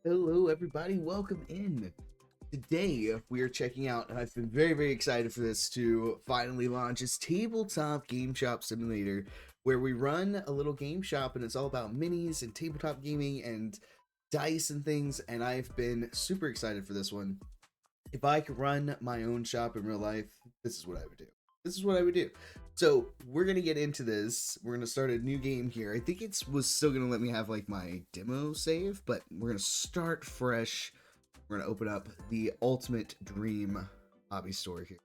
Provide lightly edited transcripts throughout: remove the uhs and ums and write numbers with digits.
Hello, everybody. Welcome in. Today, we are checking out, and I've been very excited for this to finally launch, is Tabletop Game Shop Simulator, where we run a little game shop, and it's all about minis and tabletop gaming and dice and things, and I've been super excited for this one. If I could run my own shop in real life, this is what I would do. This is what I would do. So we're gonna get into this. We're gonna start a new game here. I think it was still gonna let me have like my demo save, but we're gonna start fresh. We're gonna open up the Ultimate Dream hobby store here.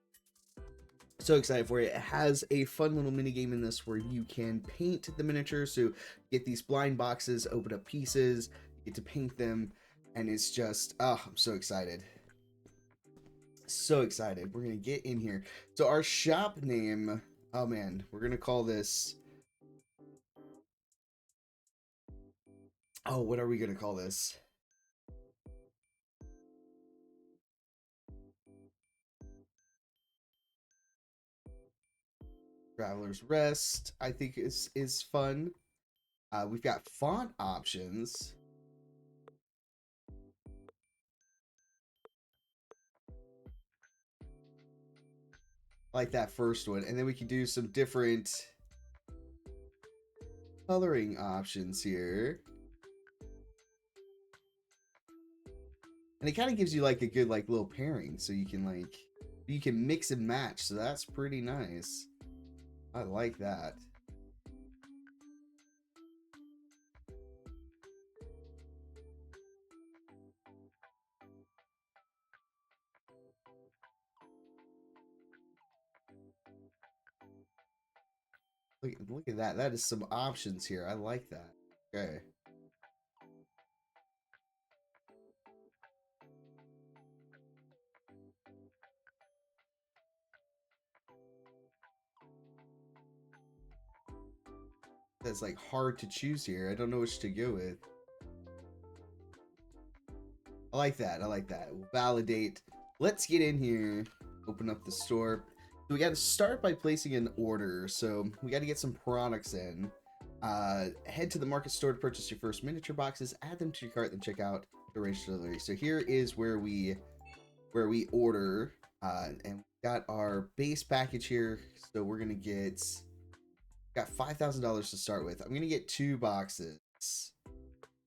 So excited for it. It has a fun little mini game in this where you can paint the miniatures. So get these blind boxes, open up pieces, you get to paint them, and it's just I'm so excited. So excited. We're gonna get in here. So our shop name, oh man, we're gonna call this, what are we gonna call this? Traveler's Rest, I think is fun. We've got font options. I like that first one, and then we can do some different coloring options here. And it kind of gives you like a good like little pairing, so you can mix and match, so that's pretty nice. I like that. Look at that. That is some options here. I like that. Okay. That's like hard to choose here. I don't know which to go with. I like that. I like that. We'll validate. Let's get in here. Open up the store. So we got to start by placing an order. So we got to get some products in. Head to the market store to purchase your first miniature boxes. Add them to your cart, then check out the range delivery. So here is where we order. And we got our base package here. So we're gonna got $5,000 to start with. I'm gonna get 2 boxes. Is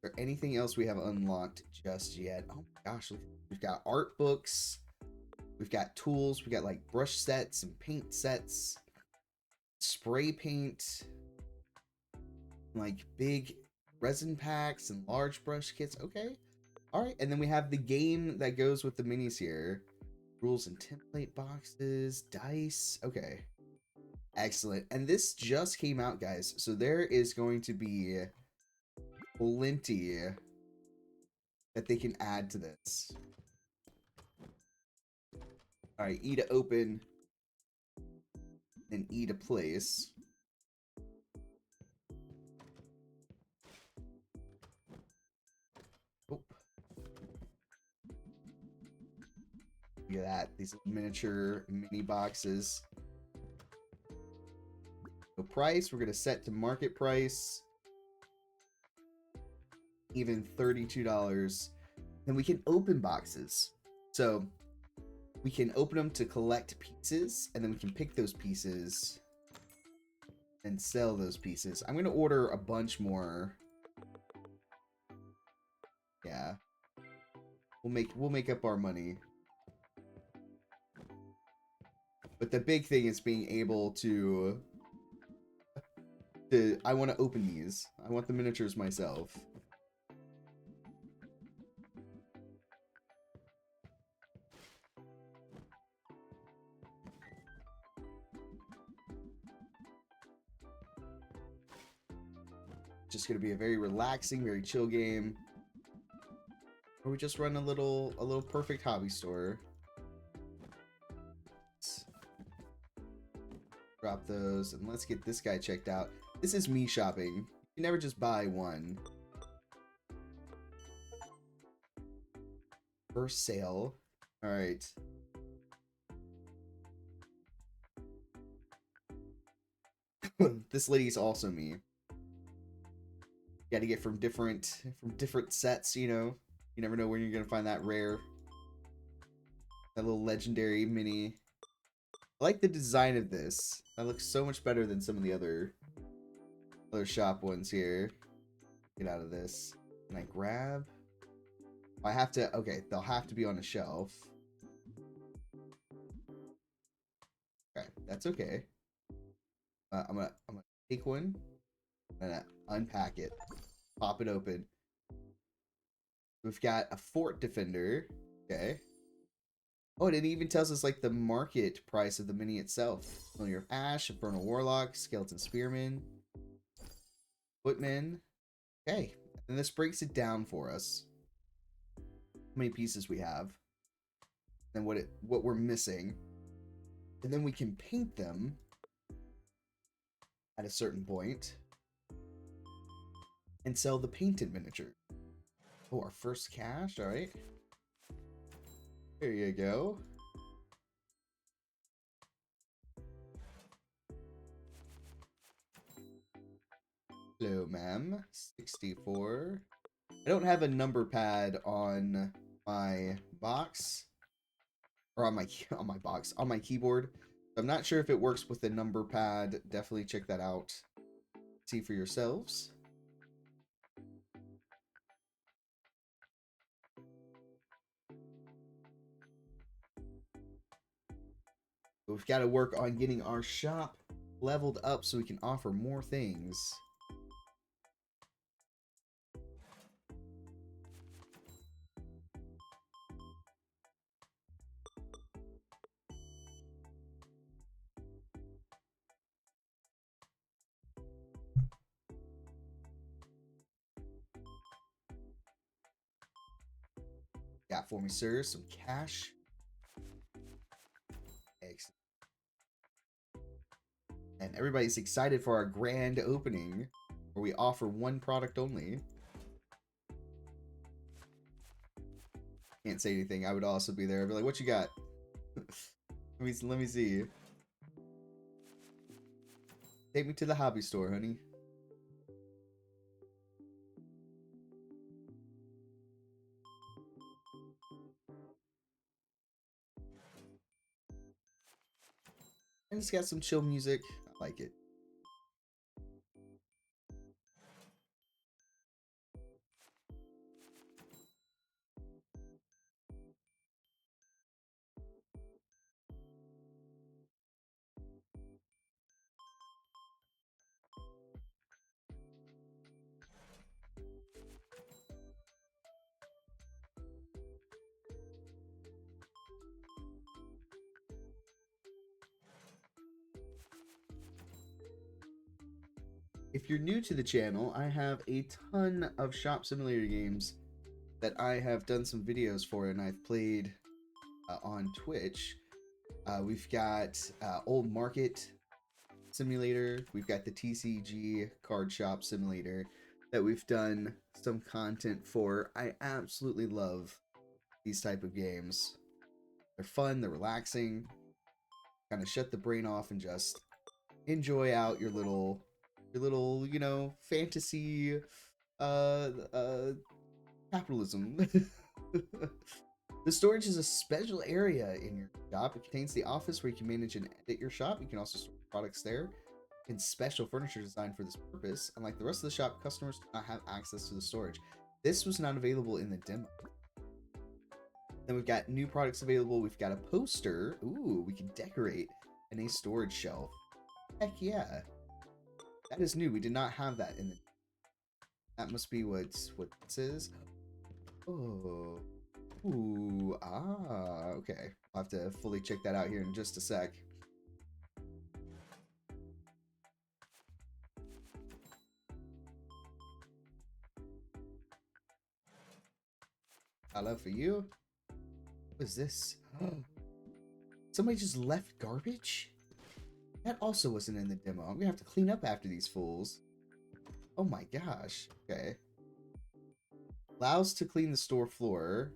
there anything else we have unlocked just yet? Oh my gosh, we've got art books, we've got tools, we got like brush sets and paint sets, spray paint, like big resin packs and large brush kits. Okay, all right, and then we have the game that goes with the minis here. Rules and template boxes, dice. Okay, excellent. And this just came out, guys, so there is going to be plenty that they can add to this. All right, E to open and E to place. Oh, look at that. These miniature mini boxes. So price, we're going to set to market price. Even $32. Then we can open boxes. So we can open them to collect pieces, and then we can pick those pieces and sell those pieces. I'm going to order a bunch more. Yeah. We'll make up our money. But the big thing is being able to I want to open these. I want the miniatures myself. Just gonna be a very relaxing, very chill game. Or we just run a little perfect hobby store. Let's drop those and let's get this guy checked out. This is me shopping. You never just buy one. First sale. Alright. This lady's also me. Got to get from different sets, you know. You never know when you're gonna find that rare, that little legendary mini. I like the design of this. That looks so much better than some of the other shop ones here. Get out of this. Can I grab? I have to. Okay, they'll have to be on a shelf. Okay, that's okay. I'm gonna take one. I'm gonna unpack it, pop it open. We've got a fort defender. Okay. Oh, and it even tells us like the market price of the mini itself. Familiar of Ash, Infernal Warlock, Skeleton Spearman, Footman. Okay, and this breaks it down for us. How many pieces we have, and what we're missing, and then we can paint them at a certain point and sell the painted miniature. Oh, our first cash. All right, there you go. Hello, ma'am. 64. I don't have a number pad on my box, or on my box, on my keyboard. I'm not sure if it works with the number pad. Definitely check that out. See for yourselves. But we've got to work on getting our shop leveled up so we can offer more things. Got for me, sir, some cash. Excellent. And everybody's excited for our grand opening, where we offer one product only. Can't say anything. I would also be there. I'd be like, "What you got?" let me see. Take me to the hobby store, honey. And it's got some chill music. I like it. If you're new to the channel, I have a ton of shop simulator games that I have done some videos for, and I've played on Twitch. We've got Old Market Simulator. We've got the TCG Card Shop Simulator that we've done some content for. I absolutely love these type of games. They're fun, they're relaxing, kind of shut the brain off and just enjoy out your little, you know, fantasy uh uh capitalism. The storage is a special area in your shop. It contains the office where you can manage and edit your shop. You can also store products there and special furniture designed for this purpose. Unlike the rest of the shop, customers do not have access to the storage. This was not available in the demo. Then we've got new products available. We've got a poster. Ooh, we can decorate and a storage shelf. Heck yeah. That is new. We did not have that in the... That must be what this is. Oh. Ooh, okay. I'll have to fully check that out here in just a sec. I love for you. What is this? Somebody just left garbage? That also wasn't in the demo. I'm gonna have to clean up after these fools. Oh my gosh. Okay. Allows to clean the store floor.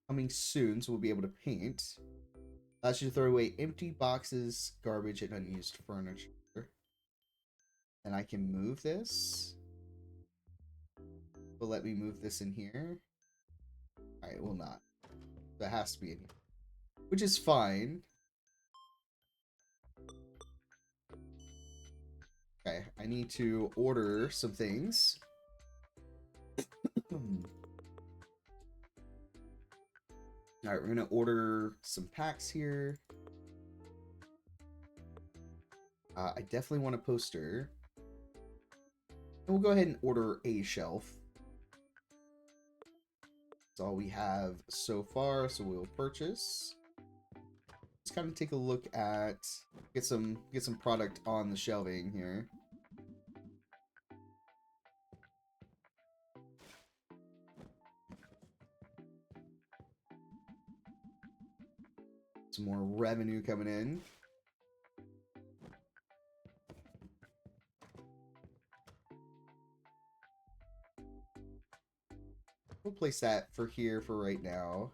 Coming soon, so we'll be able to paint. Allows you to throw away empty boxes, garbage, and unused furniture. And I can move this. Will let me move this in here. Alright, will not. That has to be in here. Which is fine. Okay, I need to order some things. Alright, we're gonna order some packs here. I definitely want a poster. And we'll go ahead and order a shelf. That's all we have so far, so we'll purchase. Let's kind of take a look at get some product on the shelving here. Some more revenue coming in. We'll place that for here for right now.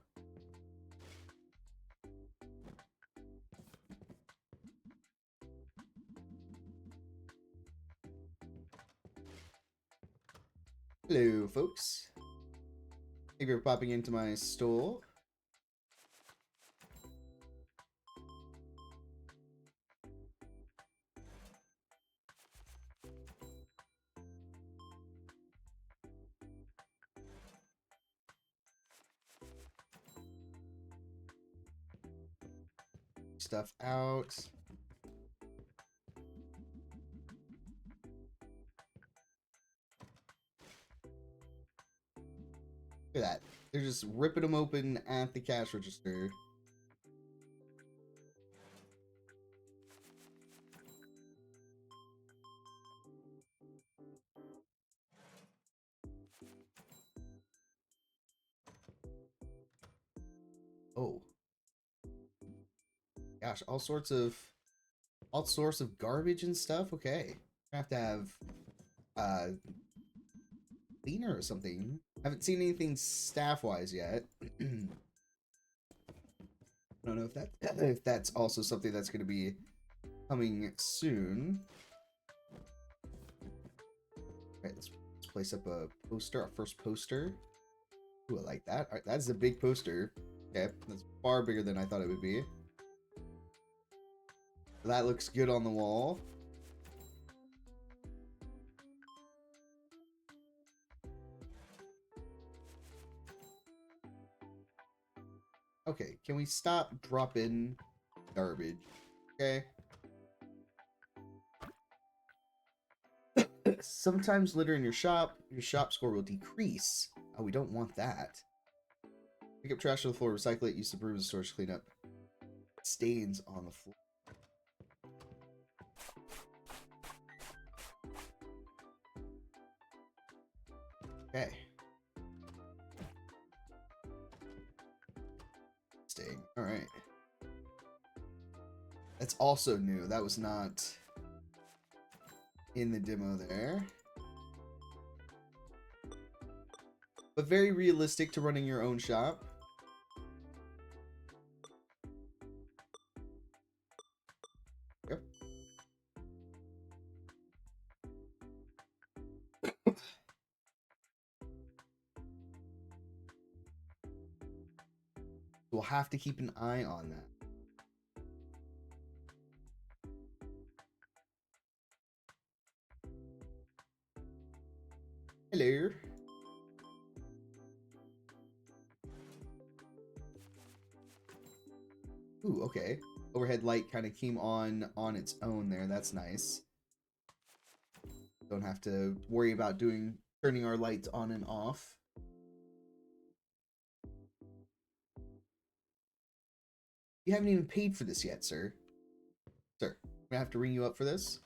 Hello, folks. Thank you for popping into my store. Stuff out. Look at that. They're just ripping them open at the cash register. Oh. Gosh, all sorts of garbage and stuff. Okay. I have to have cleaner or something. Haven't seen anything staff-wise yet. I don't know if that if that's also something that's going to be coming soon. Alright, let's place up a poster, our first poster. Ooh, I like that. Alright, that's a big poster. Okay, that's far bigger than I thought it would be. That looks good on the wall. Okay, can we stop dropping garbage? Okay. Sometimes litter in your shop score will decrease. Oh, we don't want that. Pick up trash on the floor, recycle it, use the broom as a storage cleanup. Stains on the floor. Okay. Stain. Alright. That's also new. That was not in the demo there. But very realistic to running your own shop. Yep. We'll have to keep an eye on that. Hello. Ooh, okay. Overhead light kind of came on its own there. That's nice. Don't have to worry about turning our lights on and off. You haven't even paid for this yet, sir. Sir, I'm gonna have to ring you up for this.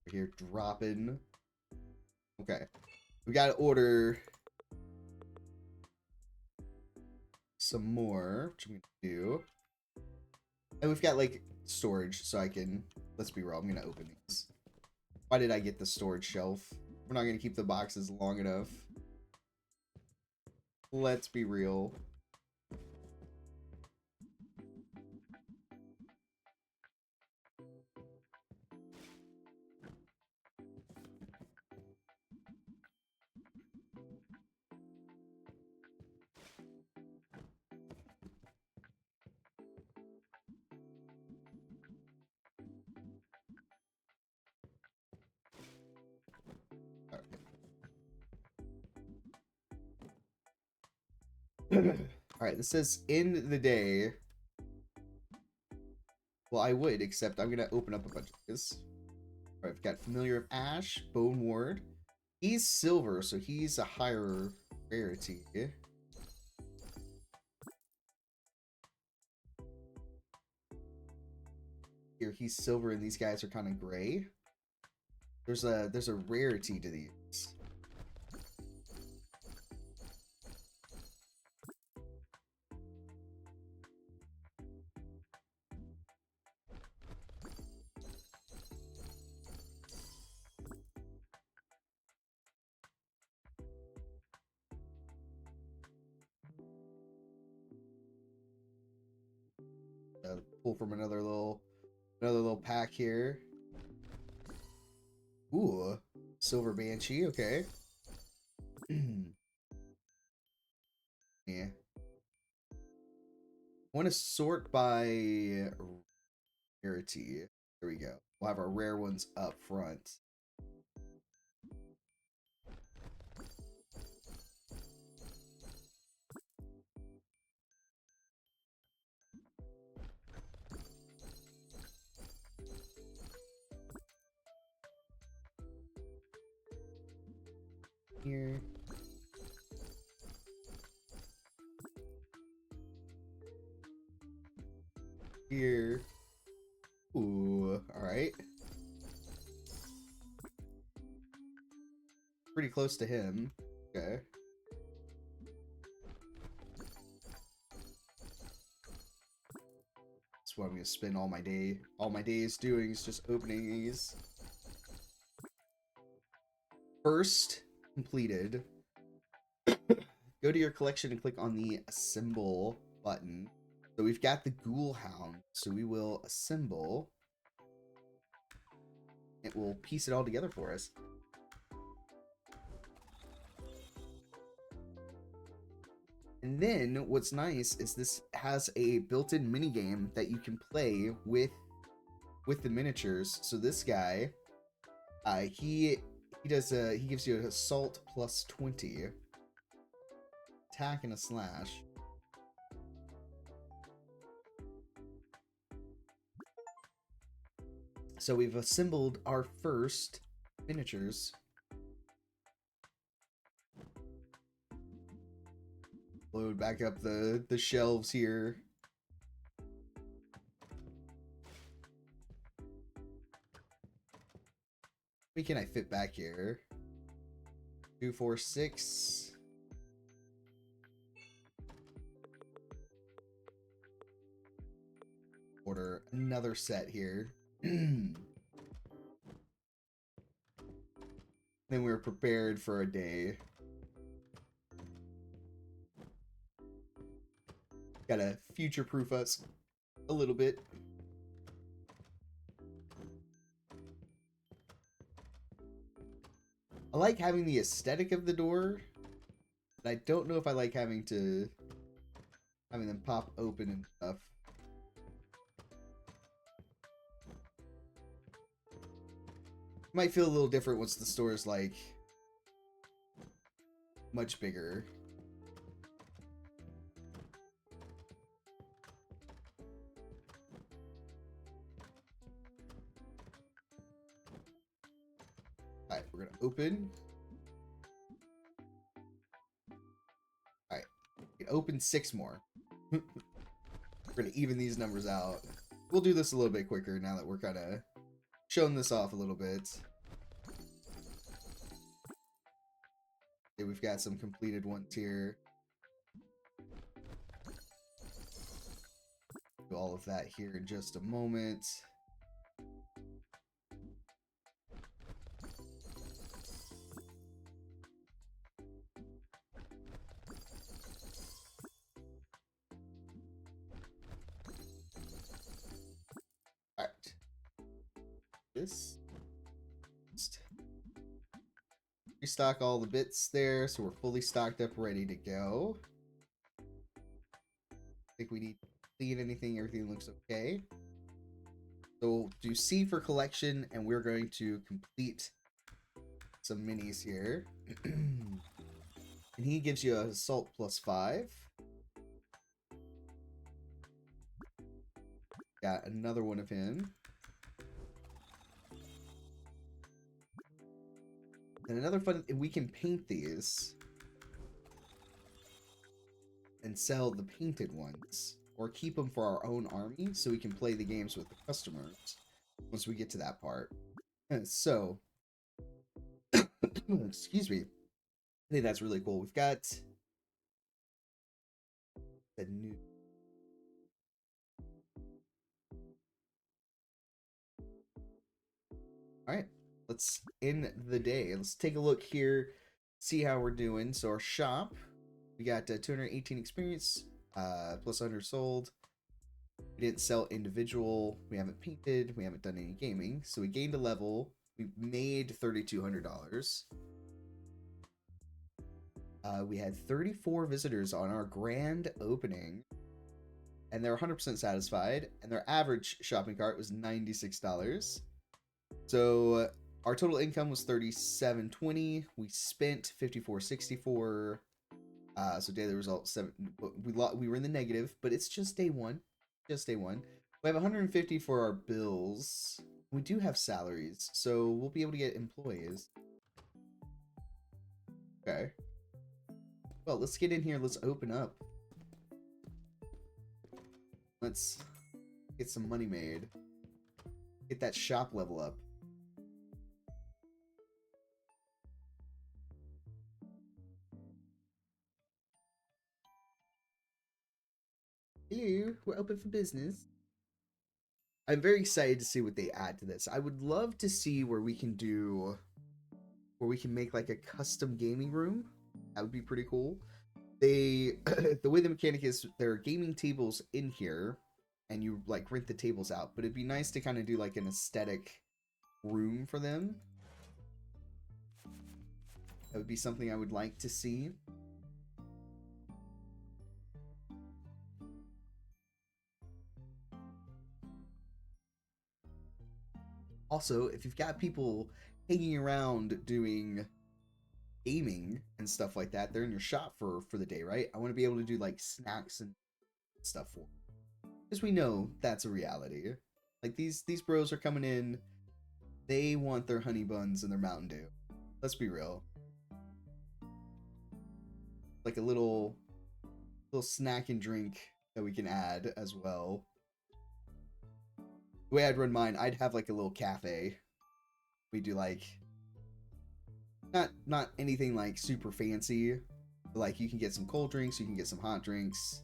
We're here dropping. Okay. We gotta order some more, which I'm gonna do. And we've got like storage, so I can, let's be real, I'm gonna open these. Why did I get the storage shelf? We're not gonna keep the boxes long enough. Let's be real. Alright, this says in the day. Well, I would, except I'm gonna open up a bunch of this. Alright, I've got Familiar of Ash, Bone Ward. He's silver, so he's a higher rarity. Here, he's silver and these guys are kind of gray. There's a rarity to these. Pull from another little pack here. Ooh, Silver Banshee, okay. Yeah. I want to sort by rarity. There we go. We'll have our rare ones up front. Here. Here. Ooh, alright. Pretty close to him. Okay. That's what I'm gonna spend all my days doing is just opening these. First completed. Go to your collection and click on the assemble button. So we've got the Ghoul Hound. So we will assemble. It will piece it all together for us. And then what's nice is this has a built-in minigame that you can play with the miniatures. So this guy, he gives you an assault plus 20, attack and a slash. So we've assembled our first miniatures. Load back up the shelves here. How many can I fit back here? 2, 4, 6. Order another set here. Then we're prepared for a day. Gotta future-proof us a little bit. I like having the aesthetic of the door, but I don't know if I like having them pop open and stuff. Might feel a little different once the store is like much bigger. Alright, we're gonna open. Alright, we can open 6 more. We're gonna even these numbers out. We'll do this a little bit quicker now that we're kind of showing this off a little bit. Okay, we've got some completed ones here. Do all of that here in just a moment. Alright. This. Restock all the bits there, so we're fully stocked up, ready to go. I think we need to clean anything. Everything looks okay. So we'll do C for collection, and we're going to complete some minis here. And he gives you an assault plus 5. Got another one of him. And another fun, we can paint these and sell the painted ones, or keep them for our own army so we can play the games with the customers once we get to that part. So, excuse me. I think that's really cool. We've got the new. All right, let's end the day. Let's take a look here, see how we're doing. So our shop, we got 218 experience, plus 100 sold. We didn't sell individual. We haven't painted. We haven't done any gaming. So we gained a level. We made $3,200. We had 34 visitors on our grand opening, and they're 100% satisfied. And their average shopping cart was $96. So our total income was $37.20. We spent $54.64. So daily result 7. We were in the negative, but it's just day one. Just day one. We have 150 for our bills. We do have salaries, so we'll be able to get employees. Okay. Well, let's get in here. Let's open up. Let's get some money made. Get that shop level up. Hello, we're open for business. I'm very excited to see what they add to this. I would love to see where we can make like a custom gaming room. That would be pretty cool. They the way the mechanic is, there are gaming tables in here and you like rent the tables out, but it'd be nice to kind of do like an aesthetic room for them. That would be something I would like to see. Also, if you've got people hanging around doing gaming and stuff like that, they're in your shop for the day, right? I want to be able to do like snacks and stuff for them, because we know that's a reality. Like these bros are coming in, they want their honey buns and their Mountain Dew. Let's be real. Like a little snack and drink that we can add as well. The way I'd run mine, I'd have like a little cafe. We do like not anything like super fancy. But like you can get some cold drinks, you can get some hot drinks.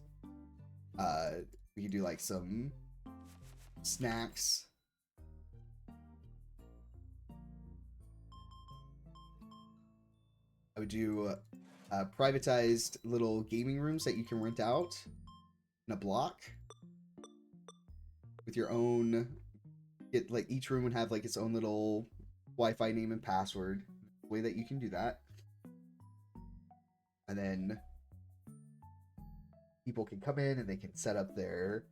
We can do like some snacks. I would do privatized little gaming rooms that you can rent out in a block with your own. It like each room would have like its own little Wi-Fi name and password. Way that you can do that, and then people can come in and they can set up their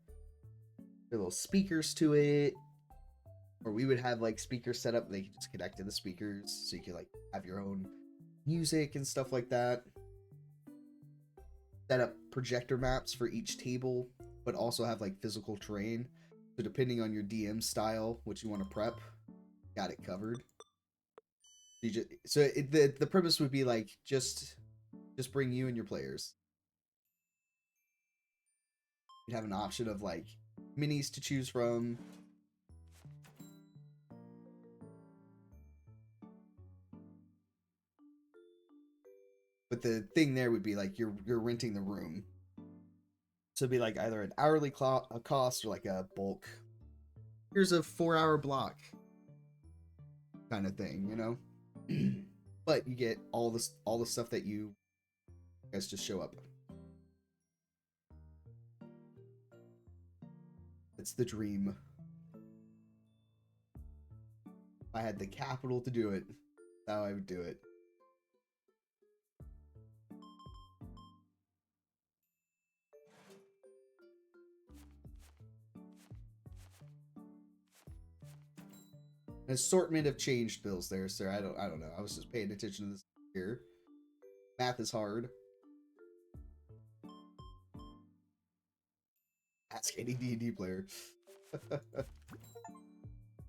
little speakers to it, or we would have like speakers set up. They can just connect to the speakers, so you can like have your own music and stuff like that. Set up projector maps for each table, but also have like physical terrain. So depending on your DM style, what you want to prep, got it covered. The premise would be like just bring you and your players. You'd have an option of like minis to choose from. But the thing there would be like you're renting the room. So it'd be like either an hourly cost or like a bulk. Here's a 4-hour block kind of thing, you know? But you get all the stuff that you guys just show up. It's the dream. If I had the capital to do it, that's how I would do it. An assortment of changed bills there, sir. I don't know. I was just paying attention to this here. Math is hard. Ask any D&D player.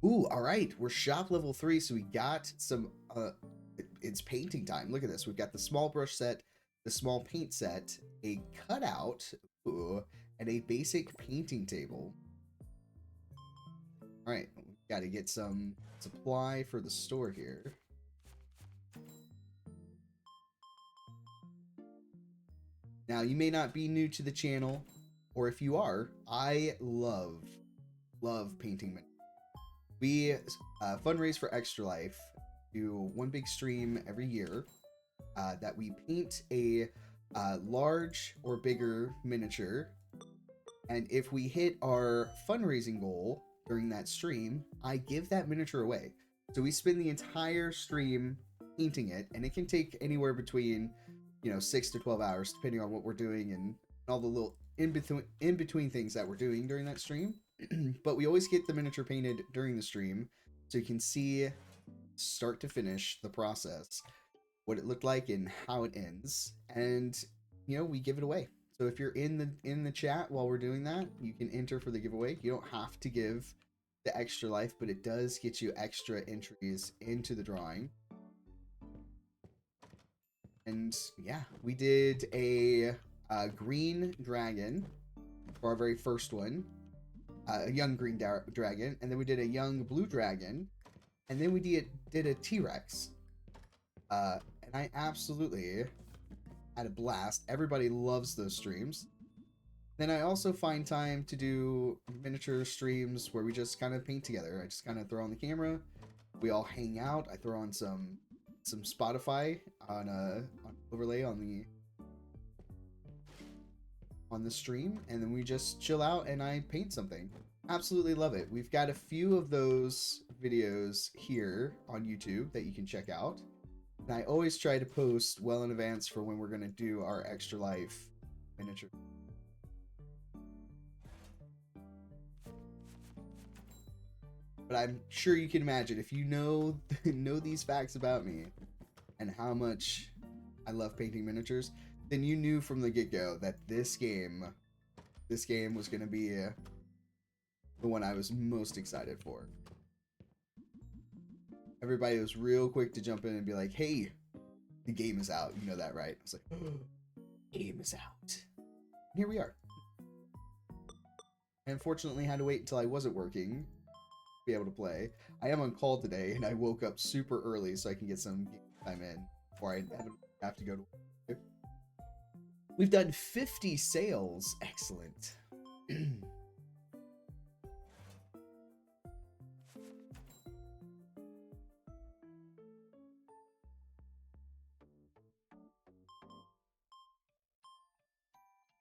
Ooh, all right. We're shop level 3, so we got some, it's painting time. Look at this. We've got the small brush set, the small paint set, a cutout, ooh, and a basic painting table. All right, we got to get some supply for the store here. Now, you may not be new to the channel, or if you are, I love painting. We fundraise for Extra Life, do one big stream every year that we paint a large or bigger miniature, and if we hit our fundraising goal during that stream, I give that miniature away. So we spend the entire stream painting it, and it can take anywhere between 6 to 12 hours depending on what we're doing and all the little in between things that we're doing during that stream. But we always get the miniature painted during the stream, so you can see start to finish the process, what it looked like and how it ends, and we give it away. So if you're in the chat while we're doing that, you can enter for the giveaway. You don't have to give the Extra Life, but it does get you extra entries into the drawing. And yeah, we did a green dragon for our very first one, a young green dragon, and then we did a young blue dragon, and then we did a T-Rex. And I absolutely had a blast. Everybody loves those streams. Then I also find time to do miniature streams where we just kind of paint together. I just kind of throw on the camera, we all hang out. I throw on some Spotify on overlay on the stream, and then we just chill out and I paint something. Absolutely love it. We've got a few of those videos here on YouTube that you can check out. And I always try to post well in advance for when we're going to do our Extra Life miniature. But I'm sure you can imagine, if you know these facts about me and how much I love painting miniatures, then you knew from the get-go that this game was going to be the one I was most excited for. Everybody was real quick to jump in and be like, hey, the game is out. You know that, right? I was like, oh, game is out. And here we are. I unfortunately had to wait until I wasn't working to be able to play. I am on call today, and I woke up super early so I can get some game time in before I have to go to work. We've done 50 sales. Excellent.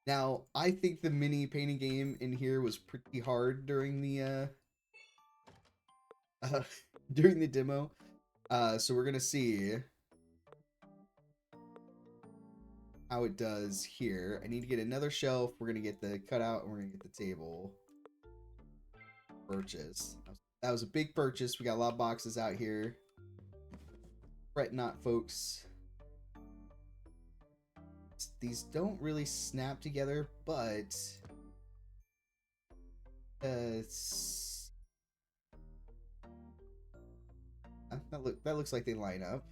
Now, I think the mini painting game in here was pretty hard during the during the demo. So we're gonna see how it does here. I need to get another shelf. We're gonna get the cutout, and we're gonna get the table. Purchase. That was a big purchase. We got a lot of boxes out here. Fret not, folks. These don't really snap together, but that looks like they line up.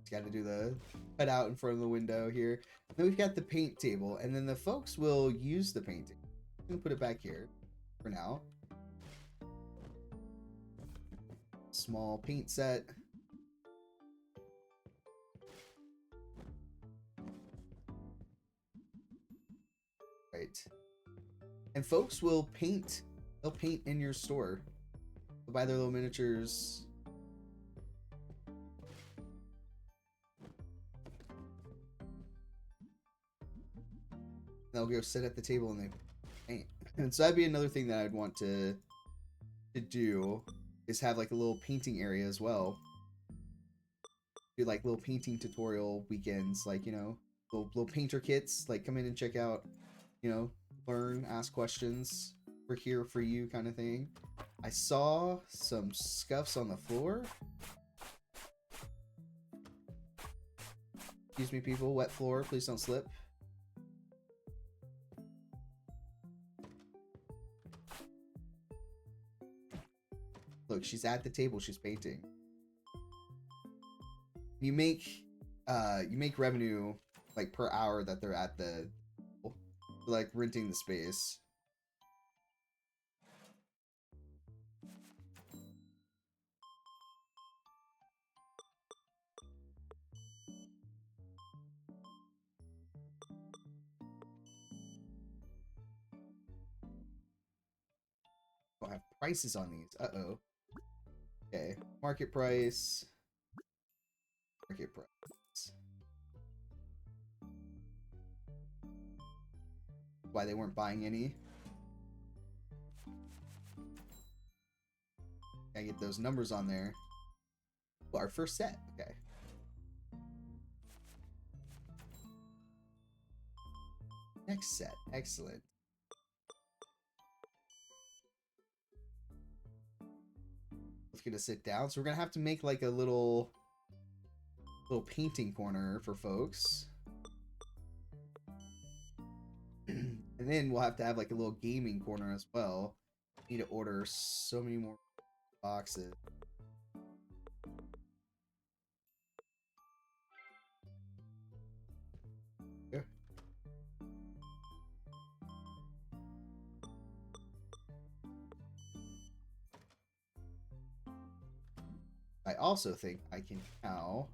Got to do the cut out in front of the window here. Then we've got the paint table, and then the folks will use the painting. I'm gonna put it back here for now. Small paint set. Right. And folks will paint. They'll paint in your store. They'll buy their little miniatures. They'll go sit at the table and they paint. And so that'd be another thing that I'd want to do, is have like a little painting area as well. Do like little painting tutorial weekends, like, little painter kits, like come in and check out, learn, ask questions. We're here for you kind of thing. I saw some scuffs on the floor. Excuse me, people. Wet floor. Please don't slip. Look, she's at the table. She's painting. You make revenue like per hour that they're at the, like, renting the space. Don't have prices on these. Uh-oh. Okay. Market price. Market price. Why they weren't buying any. Gotta get those numbers on there. Well, our first set. Okay. Next set. Excellent. Let's get to sit down. So we're gonna have to make like a little painting corner for folks. And then we'll have to have like a little gaming corner as well. Need to order so many more boxes. Yeah. I also think I can now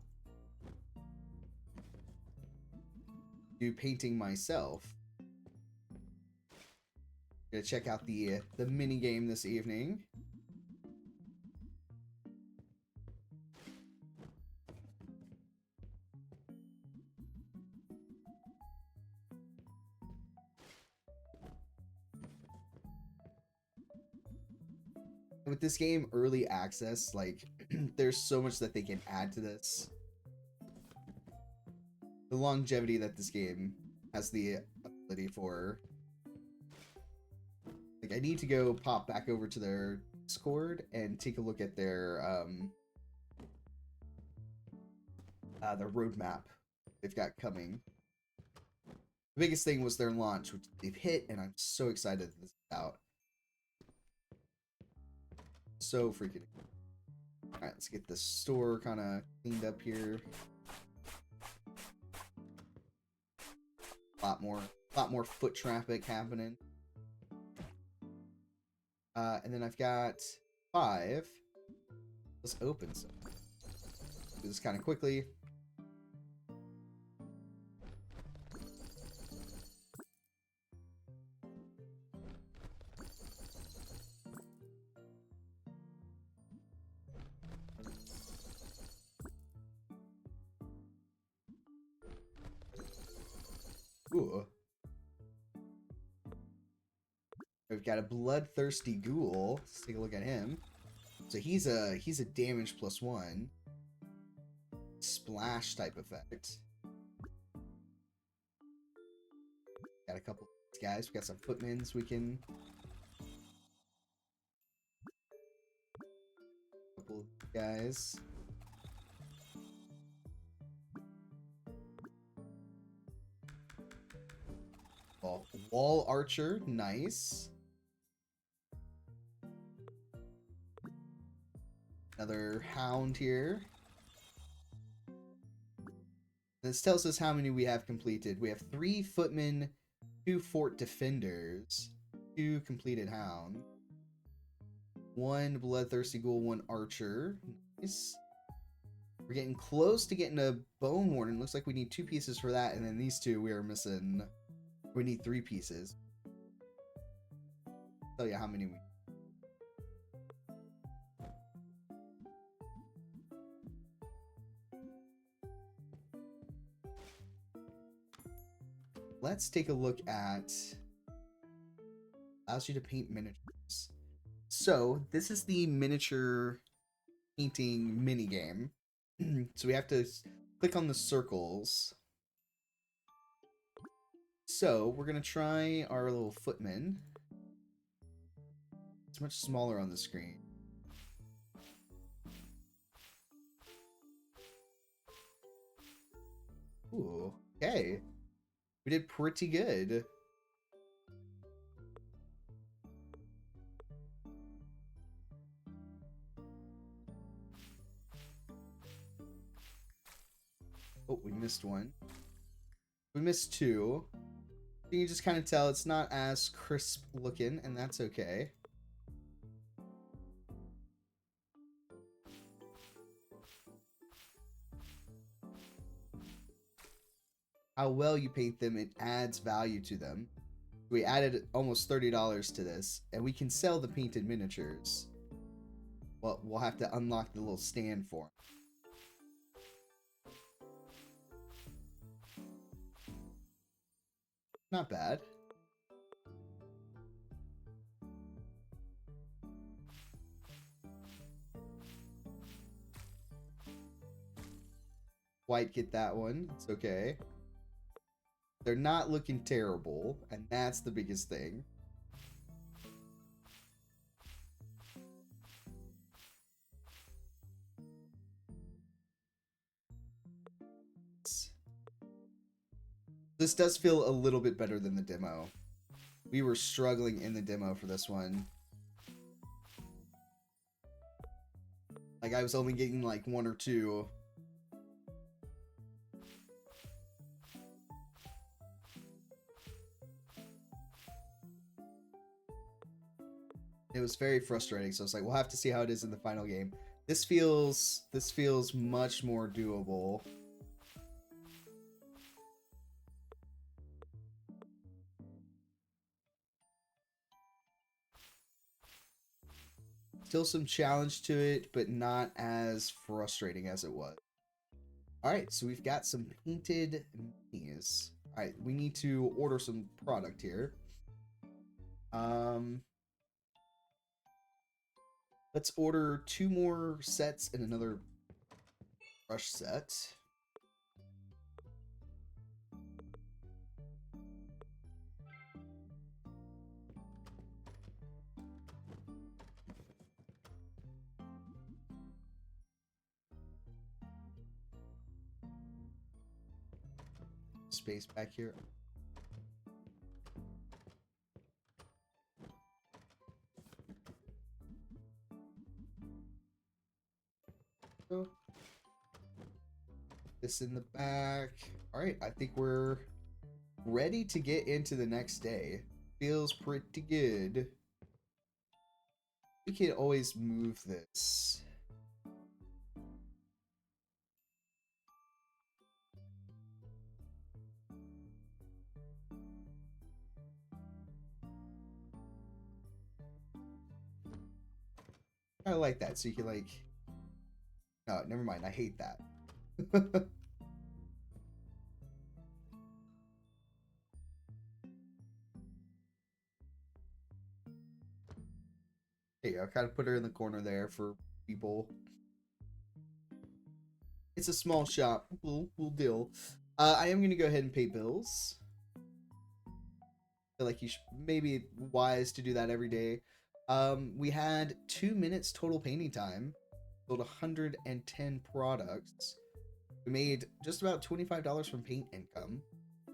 do painting myself. Gonna check out the mini game this evening. With this game, early access, like, there's so much that they can add to this. The longevity that this game has the ability for. Like, I need to go pop back over to their Discord and take a look at their roadmap they've got coming. The biggest thing was their launch, which they've hit, and I'm so excited that this is out. So freaking. Alright, let's get the store kind of cleaned up here. A lot more foot traffic happening. And then I've got 5. Let's open some. Do this kind of quickly. Ooh. We've got a bloodthirsty ghoul. Let's take a look at him. So he's a damage +1. Splash type effect. Got a couple of guys. We got some footmans we can. Couple of guys. Oh, wall archer, nice. Another hound here. This tells us how many we have completed. We have 3 footmen, 2 fort defenders, 2 completed hound, 1 bloodthirsty ghoul, 1 archer. Nice. We're getting close to getting a bone warden. Looks like we need 2 pieces for that, and then these 2 we are missing. We need 3 pieces. I'll tell you how many we. Let's take a look at. Allows you to paint miniatures. So this is the miniature painting mini game. So we have to click on the circles. So we're gonna try our little footman. It's much smaller on the screen. Ooh, okay. We did pretty good. Oh, we missed one. We missed two. You can just kind of tell it's not as crisp looking, and that's okay. How well you paint them, it adds value to them. We added almost $30 to this, and we can sell the painted miniatures. Well, we'll have to unlock the little stand for them. Not bad. White get that one. It's okay. They're not looking terrible, and that's the biggest thing. This does feel a little bit better than the demo. We were struggling in the demo for this one. Like, I was only getting like one or two. It was very frustrating, so it's like, we'll have to see how it is in the final game. This feels much more doable. Still some challenge to it, but not as frustrating as it was. Alright, so we've got some painted minis. Alright, we need to order some product here. Let's order 2 more sets and another brush set. Space back here. This in the back. All right, I think we're ready to get into the next day. Feels pretty good. We can always move this. I like that. So you can like... Oh, never mind. I hate that. There you go. Kind of put her in the corner there for people. It's a small shop. We'll deal. I am going to go ahead and pay bills. I feel like you should maybe wise to do that every day. We had 2 minutes total painting time. Sold 110 products. We made just about $25 from paint income.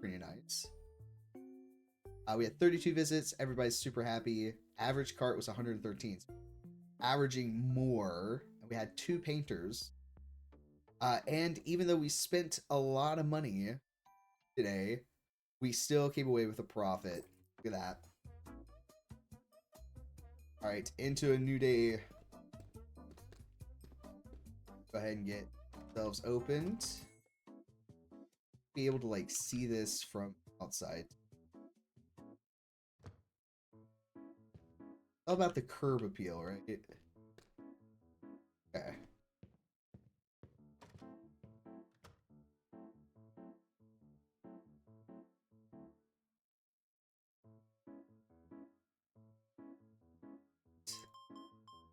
Pretty nice. We had 32 visits. Everybody's super happy. Average cart was 113. Averaging more. We had 2 painters. And even though we spent a lot of money today, we still came away with a profit. Look at that. All right, into a new day. Go ahead and get ourselves opened. Be able to like see this from outside. How about the curb appeal, right? Okay.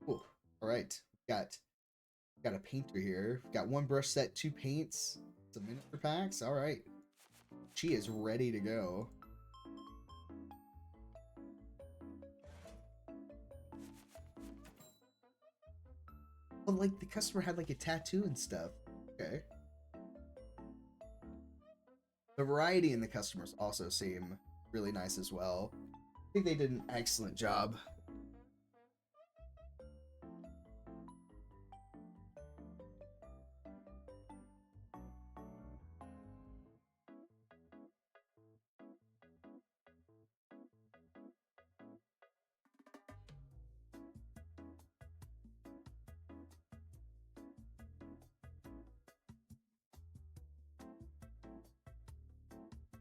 Ooh, all right. Got a painter here. Got 1 brush set, 2 paints, some miniature packs. All right. She is ready to go. Well, like the customer had like a tattoo and stuff. Okay. The variety in the customers also seem really nice as well. I think they did an excellent job.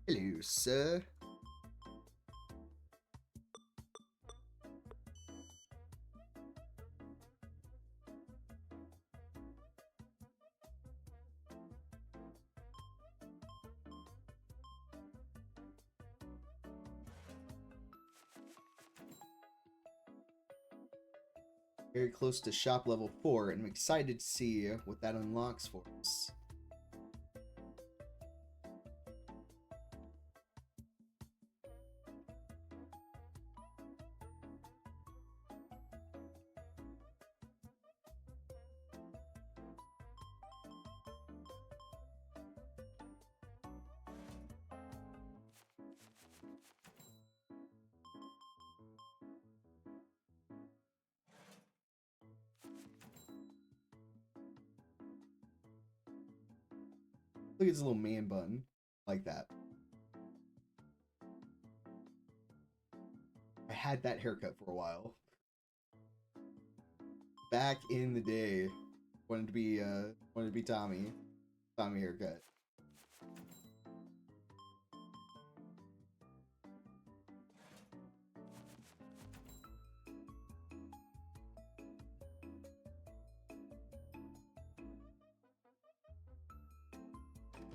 Hello, sir. Very close to shop level 4, and I'm excited to see what that unlocks for us. Look at his little man bun. Like that. I had that haircut for a while. Back in the day. Wanted to be Tommy. Tommy haircut.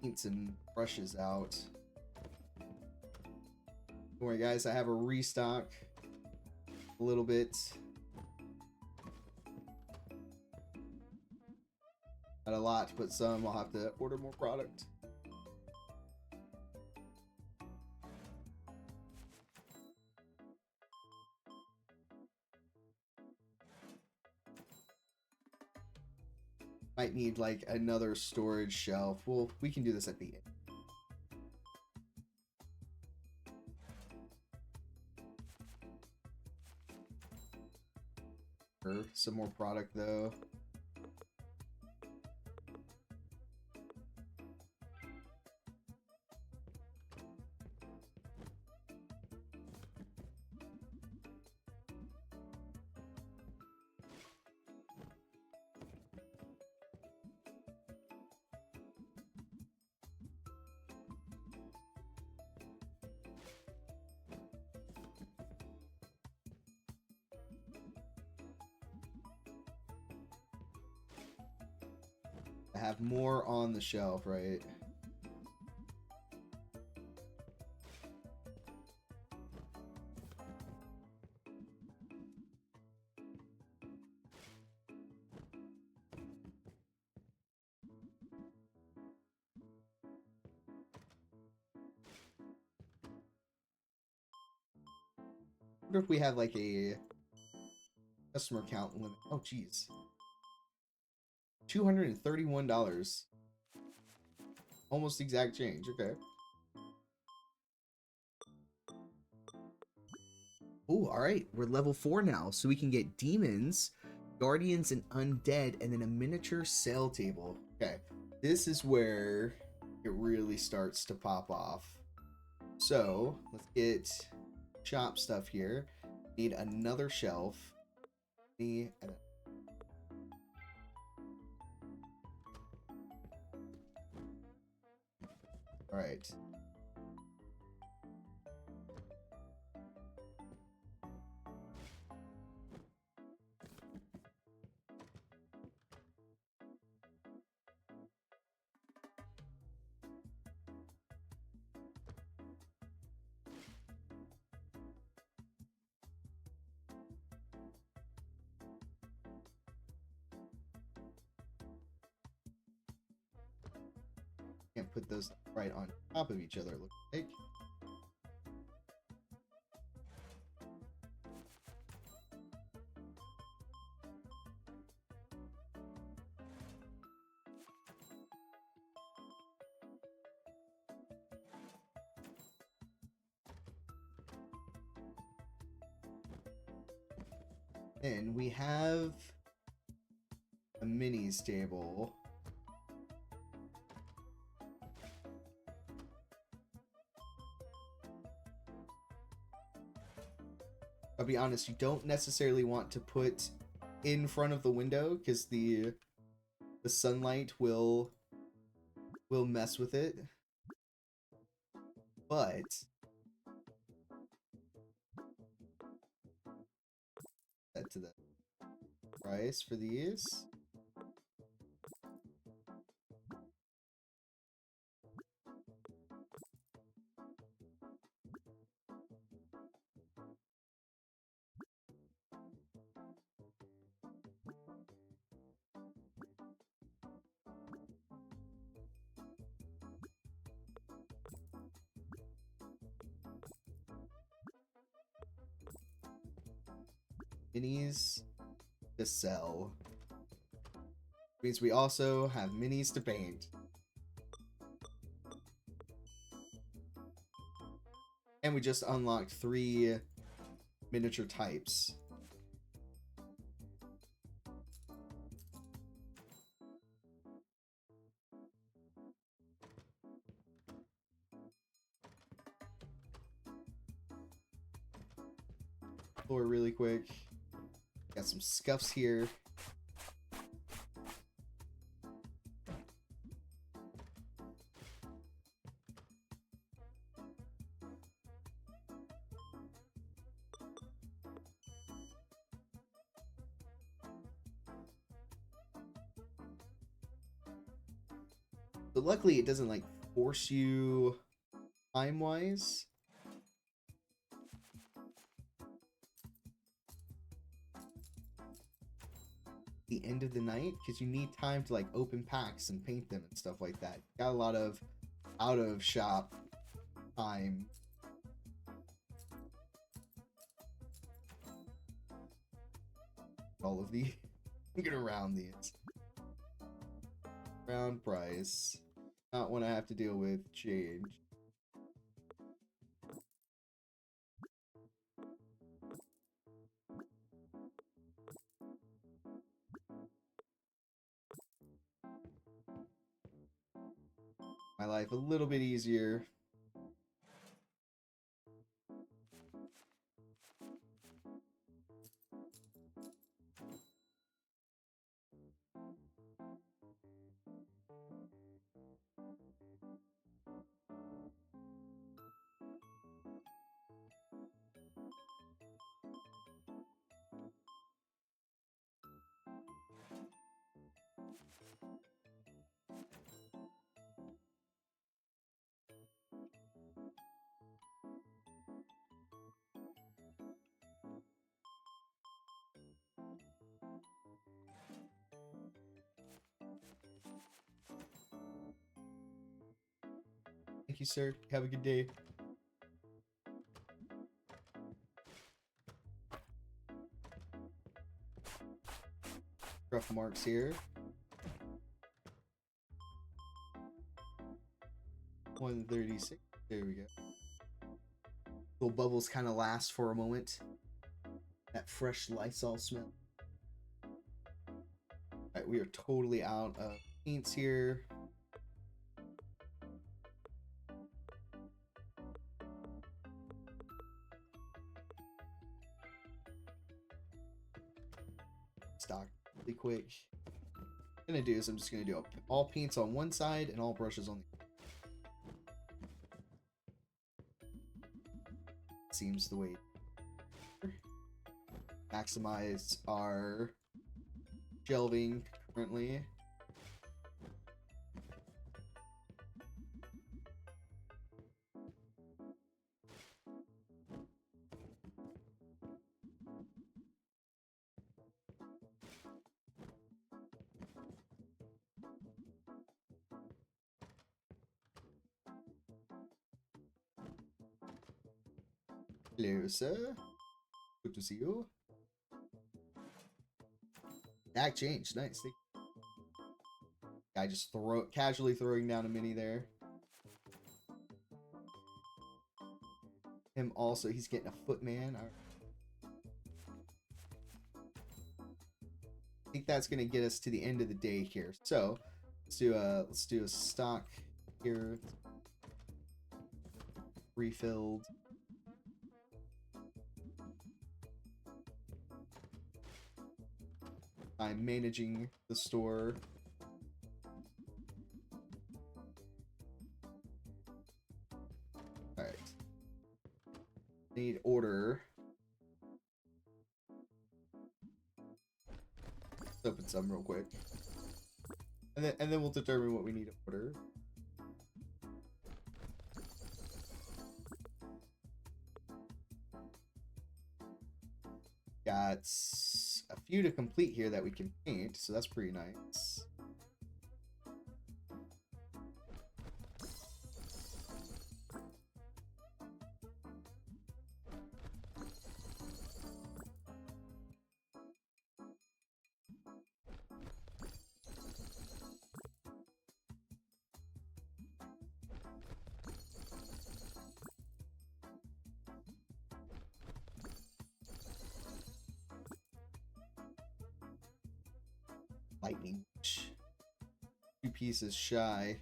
Paints and brushes out. Don't worry, guys. I have a restock. A little bit. Not a lot, but some. I'll have to order more product. Might need like another storage shelf. Well, we can do this at the end. Some more product though. I have more on the shelf, right? I wonder if we have like a customer count limit. Oh, geez. $231. Almost exact change. Okay. Oh, all right. We're level 4 now, so we can get demons, guardians, and undead, and then a miniature sale table. Okay. This is where it really starts to pop off. So let's get shop stuff here. Need another shelf. All right. Can't put those right on top of each other, it looks like. Then we have a minis table. I'll be honest, you don't necessarily want to put in front of the window because the sunlight will mess with it. But set to the price for these. Minis to sell. Means we also have minis to paint. And we just unlocked 3 miniature types. Floor really quick. Got some scuffs here. But luckily it doesn't like force you time-wise. The end of the night because you need time to like open packs and paint them and stuff like that. Got a lot of out of shop time. All of the get around these. Round price. Not when I have to deal with change. My life a little bit easier. Thank you, sir. Have a good day. Rough marks here. 136. There we go. Little bubbles kind of last for a moment. That fresh Lysol smell. Alright, we are totally out of paints here. Stock really quick. What I'm gonna do is I'm just gonna do all paints on one side and all brushes on the other. Seems the way. Maximize our shelving currently. Hello, sir. Good to see you. That changed. Nice. Guy just casually throwing down a mini there. Him also, he's getting a footman. think that's gonna get us to the end of the day here. So let's do a stock here, refilled. I'm managing the store. All right. Need order. Let's open some real quick, and then we'll determine what we need to order. Got a few to complete here that we can paint, so that's pretty nice. Lightning Witch. 2 pieces shy.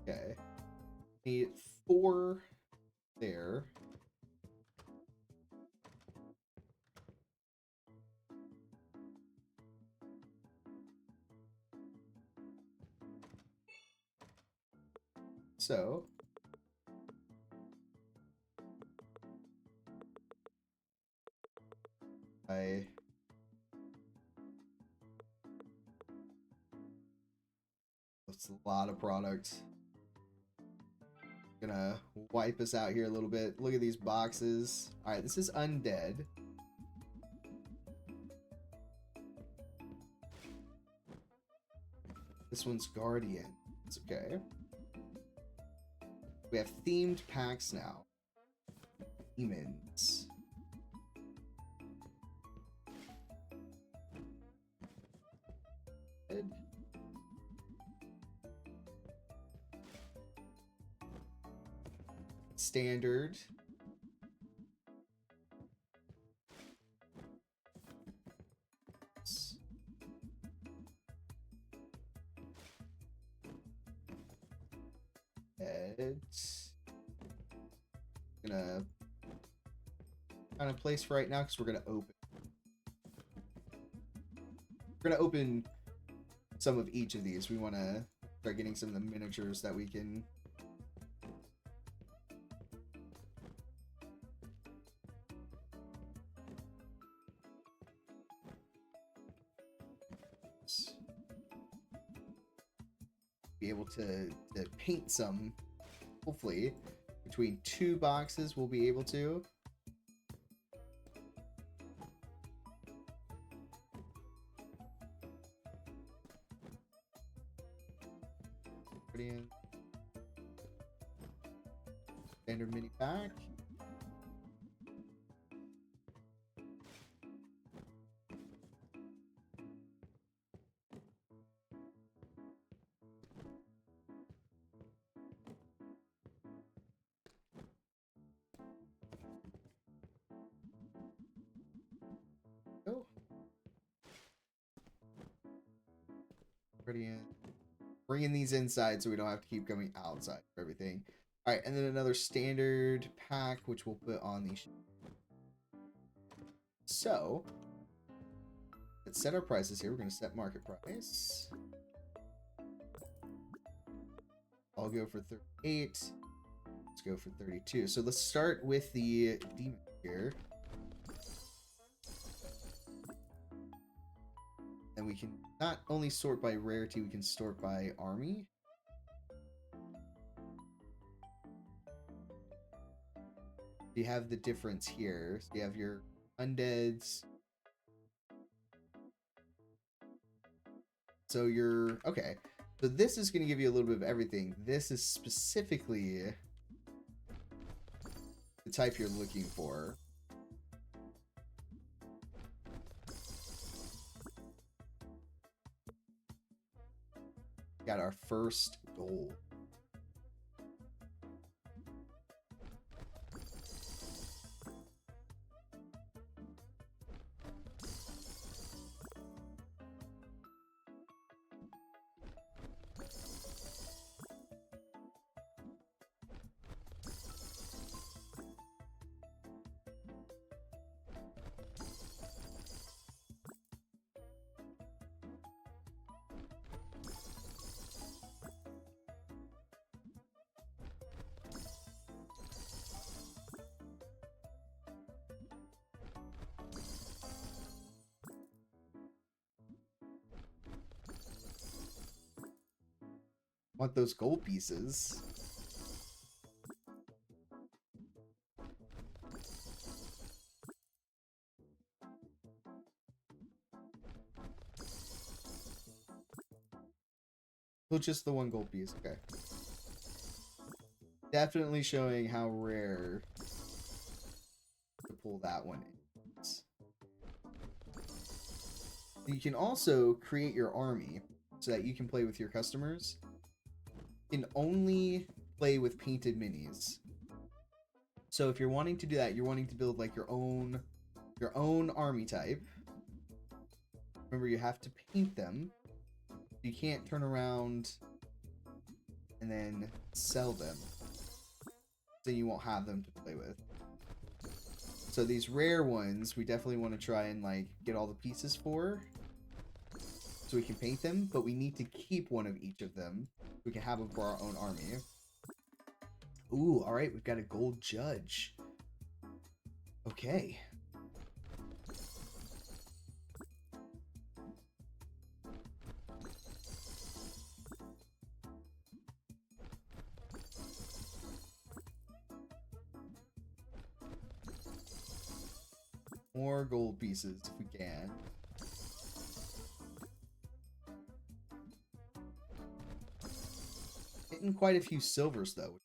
Okay. Need 4 there. So that's a lot of product. Gonna wipe us out here a little bit. Look at these boxes. All right, this is undead. This one's guardian. It's okay. We have themed packs now. Demons. Good. Standard. It's gonna kind of place for right now because we're gonna open. We're gonna open some of each of these. We want to start getting some of the miniatures that we can. Be able to paint some. Hopefully, between 2 boxes, we'll be able to. Standard mini pack. Oh. Brilliant. Bringing these inside so we don't have to keep coming outside for everything. All right, and then another standard pack, which we'll put on the. So, let's set our prices here. We're going to set market price. I'll go for 38. Let's go for 32. So let's start with the demon here. And we can not only sort by rarity, we can sort by army. You have the difference here. So you have your undeads. So you're okay. So this is going to give you a little bit of everything. This is specifically the type you're looking for. Got our first goal. Want those gold pieces. So just the one gold piece, okay. Definitely showing how rare to pull that one in. You can also create your army so that you can play with your customers. You can only play with painted minis. So if you're wanting to do that, you're wanting to build like your own army type. Remember, you have to paint them. You can't turn around and then sell them. Then you won't have them to play with. So these rare ones, we definitely want to try and like get all the pieces for, so we can paint them, but we need to keep one of each of them. We can have them for our own army. Ooh, all right, we've got a gold judge. Okay. More gold pieces if we can. Getting quite a few silvers though.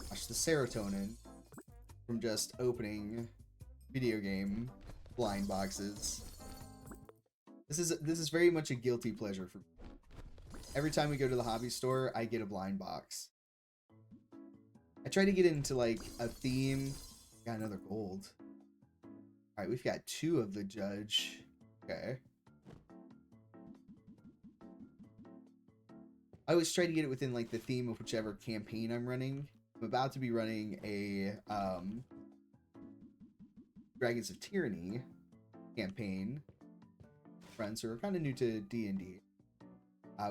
Gosh, the serotonin from just opening video game blind boxes. This is very much a guilty pleasure for me. Every time we go to the hobby store, I get a blind box. I try to get into like a theme. Got another gold. All right, we've got 2 of the judge. Okay. I always try to get it within like the theme of whichever campaign I'm running. I'm about to be running a Dragons of Tyranny campaign. Friends who are kind of new to D&D,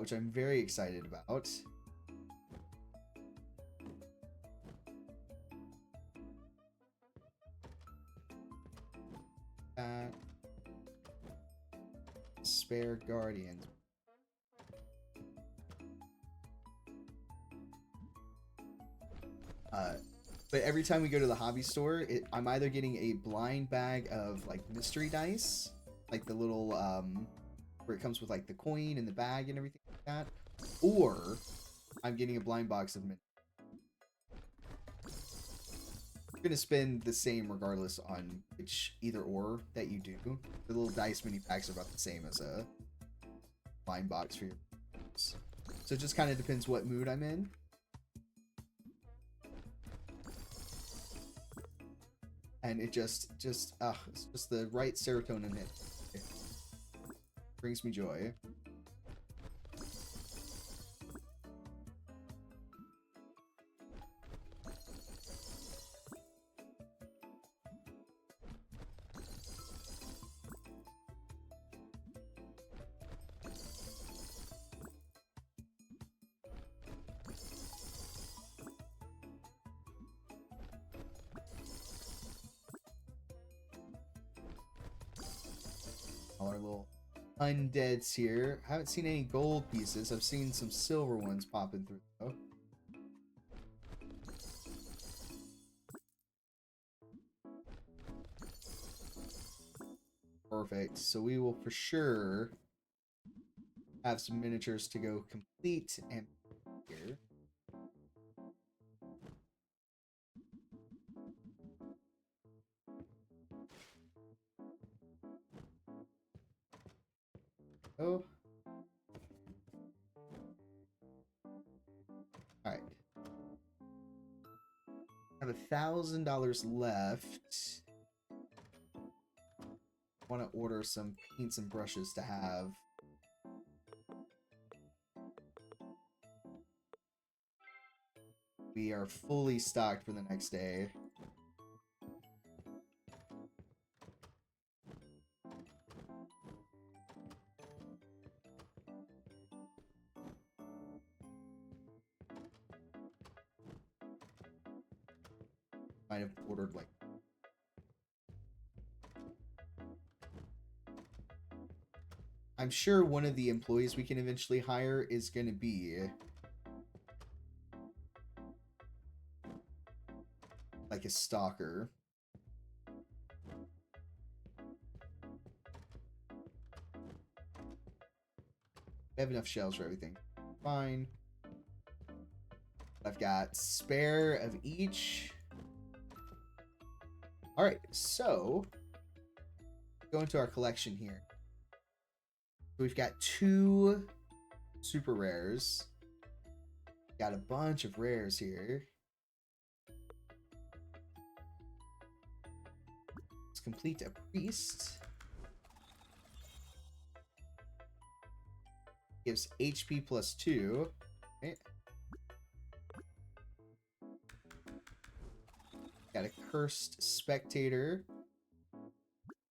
which I'm very excited about. Spare Guardians. But every time we go to the hobby store, I'm either getting a blind bag of like mystery dice, like the little where it comes with like the coin and the bag and everything like that, or I'm getting a blind box of mint. You're gonna spend the same regardless on which either or that you do. The little dice mini packs are about the same as a blind box for your. So it just kind of depends what mood I'm in. And it it's just the right serotonin hit. It brings me joy. All our little undeads here. I haven't seen any gold pieces. I've seen some silver ones popping through though. Perfect. So we will for sure have some miniatures to go complete and here. Oh. Alright. Have $1,000 left. Want to order some paints and brushes to have. We are fully stocked for the next day. Might have ordered like. I'm sure one of the employees we can eventually hire is going to be like a stalker. I have enough shells for everything. Fine. I've got spare of each. All right, so go into our collection here. We've got 2 super rares. Got a bunch of rares here. Let's complete a priest. Gives HP plus 2. Okay. Got a cursed spectator.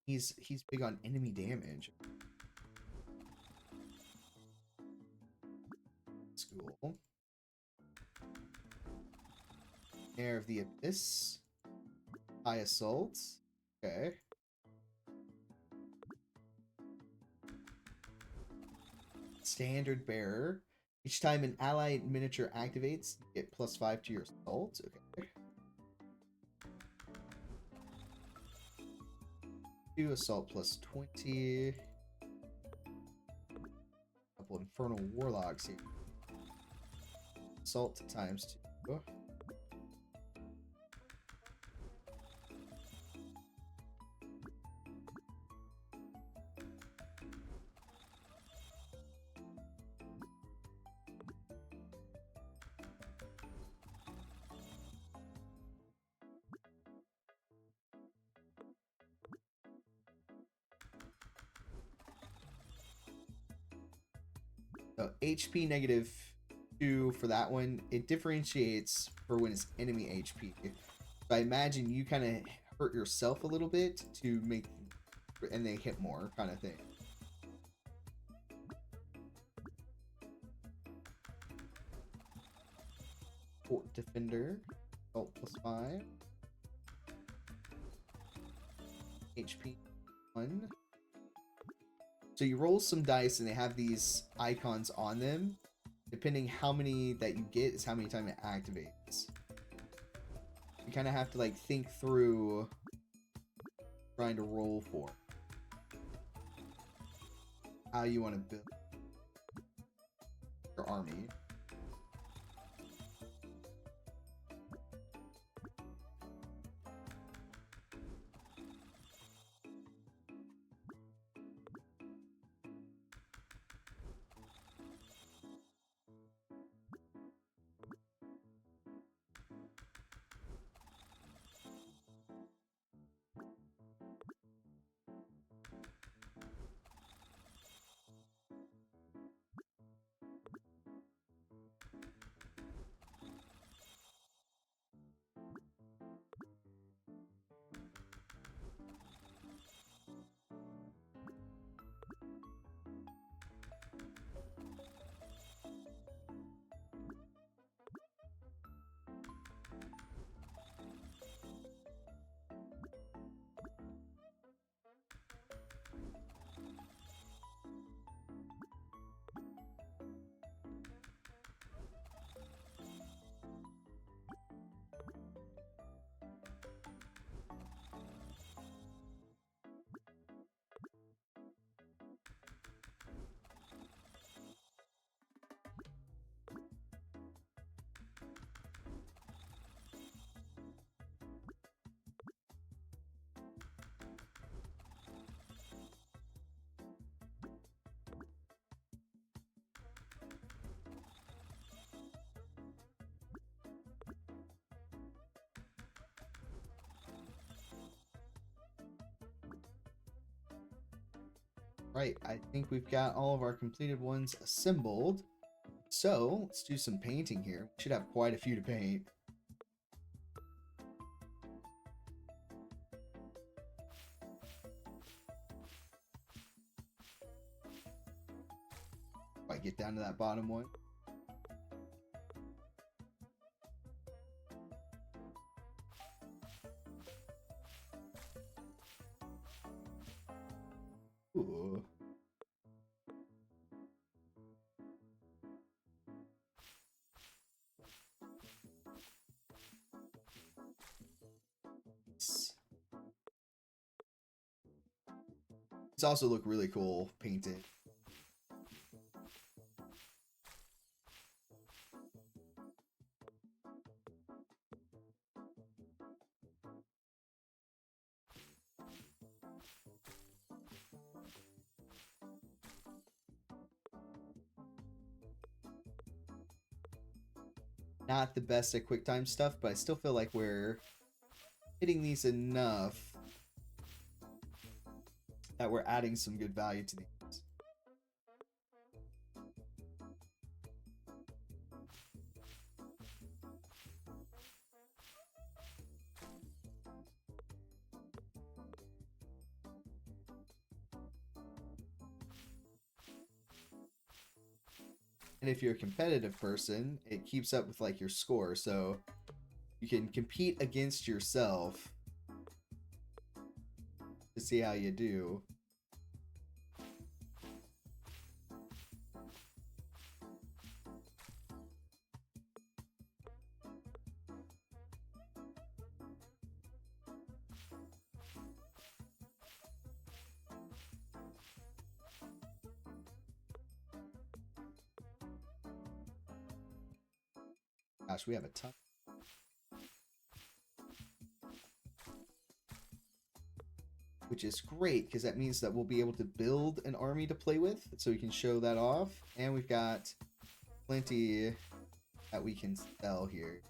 He's big on enemy damage. School. Heir of the Abyss. High Assault. Okay. Standard Bearer. Each time an allied miniature activates, you get +5 to your assault. Okay. 2 assault plus 20. Couple infernal warlocks here. Assault times 2. So HP -2 for that one. It differentiates for when it's enemy HP. So I imagine you kind of hurt yourself a little bit to make, and they hit more kind of thing. Fort Defender, assault +5. HP 1. So you roll some dice and they have these icons on them. Depending how many that you get is how many times it activates. You kind of have to like think through trying to roll for how you want to build your army. Right, I think we've got all of our completed ones assembled. So, let's do some painting here. We should have quite a few to paint. If I get down to that bottom one. Ooh. These also look really cool painted. Not the best at QuickTime stuff, but I still feel like we're hitting these enough that we're adding some good value to these. And if you're a competitive person, it keeps up with like your score, so you can compete against yourself to see how you do. Gosh, we have a ton. Which is great, because that means that we'll be able to build an army to play with, so we can show that off. And we've got plenty that we can sell here.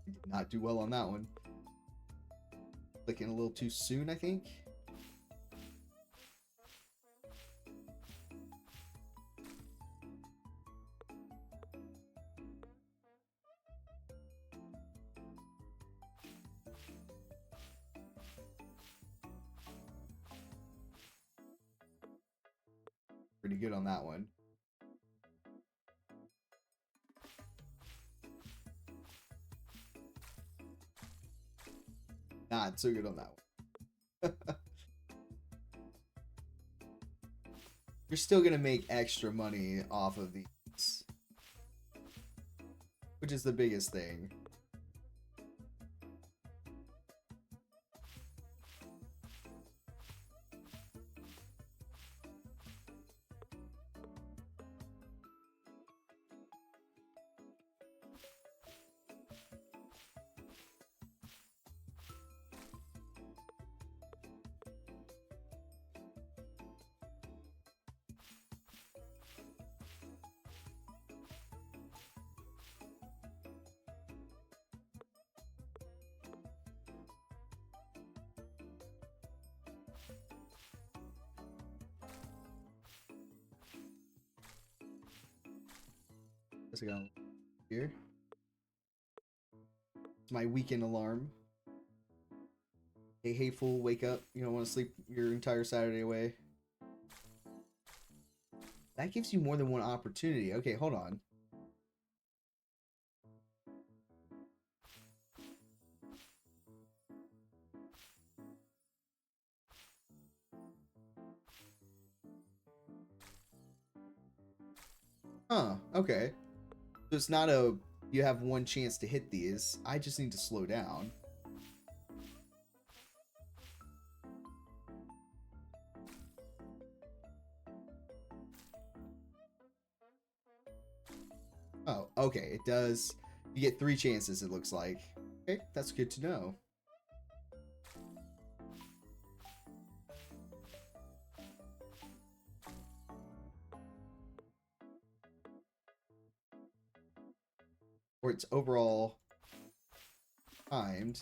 Did not do well on that one. Clicking a little too soon, I think. Pretty good on that one. Not so good on that one. You're still gonna make extra money off of these, which is the biggest thing. What's it going here? It's my weekend alarm. Hey, fool, wake up. You don't want to sleep your entire Saturday away. That gives you more than one opportunity. Okay, hold on. Huh, okay. So it's not a, you have one chance to hit these. I just need to slow down. Oh, okay, it does. You get 3 chances, it looks like. Okay, that's good to know. Or it's overall timed.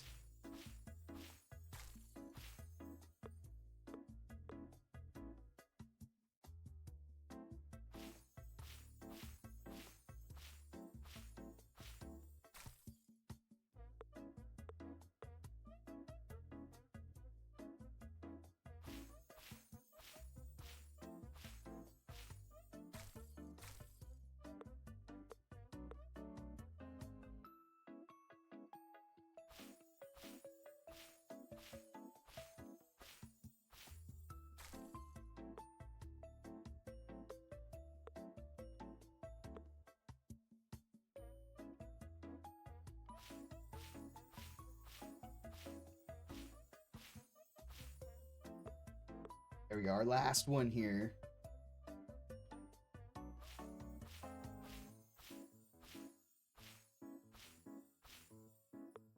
There we go, our last one here.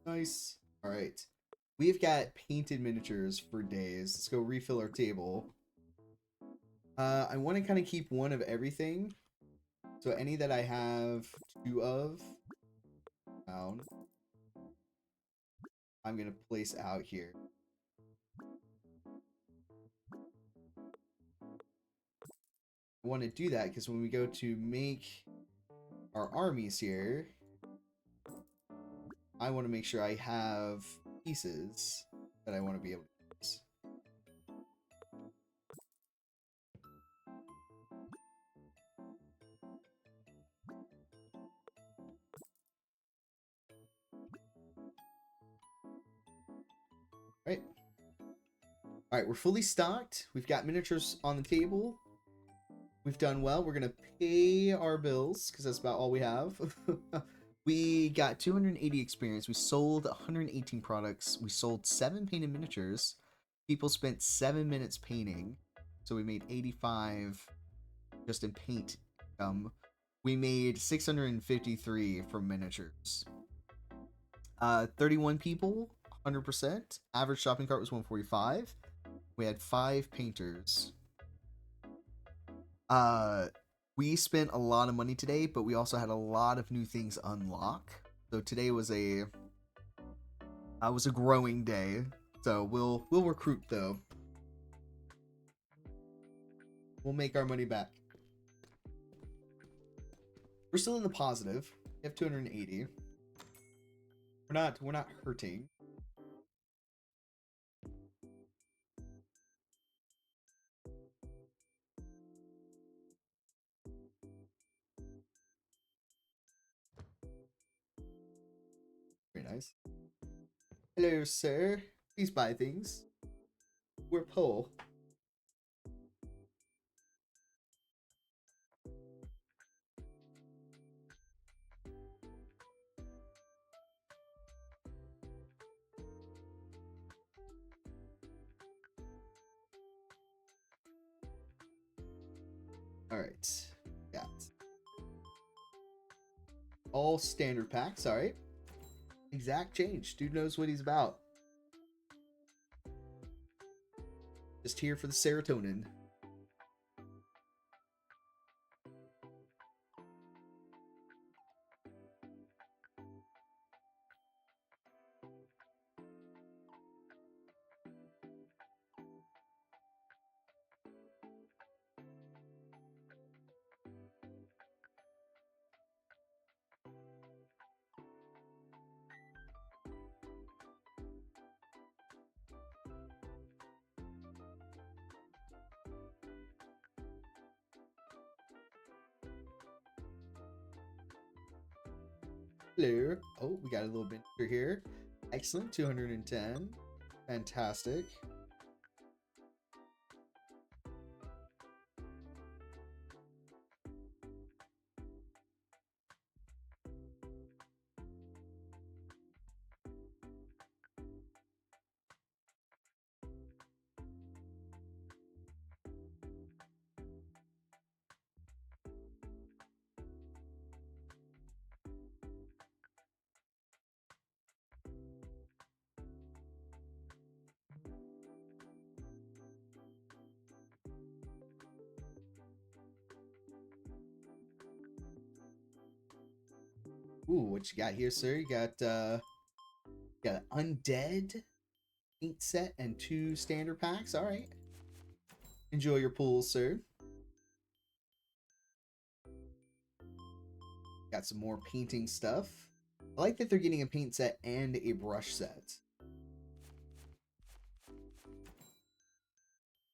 Nice. All right. We've got painted miniatures for days. Let's go refill our table. I want to kind of keep one of everything. So any that I have two of, found, I'm going to place out here. I want to do that because when we go to make our armies here, I want to make sure I have pieces that I want to be able to use. Right. All right, we're fully stocked. We've got miniatures on the table. We've done well. We're going to pay our bills because that's about all we have. We got 280 experience. We sold 118 products. We sold 7 painted miniatures. People spent 7 minutes painting. So we made 85 just in paint. We made 653 from miniatures. 31 people, 100%. Average shopping cart was 145. We had 5 painters. We spent a lot of money today, but we also had a lot of new things unlock. So today was a growing day. So we'll recruit though. We'll make our money back. We're still in the positive. We have 280. We're not hurting. Very nice. Hello, sir. Please buy things. We're poor. Alright. Got all standard packs. Alright. Exact change. Dude knows what he's about. Just here for the serotonin. Hello. Oh, we got a little bit here. Excellent. 210. Fantastic. Ooh, what you got here, sir? You got an undead paint set and 2 standard packs. All right. Enjoy your pools, sir. Got some more painting stuff. I like that they're getting a paint set and a brush set.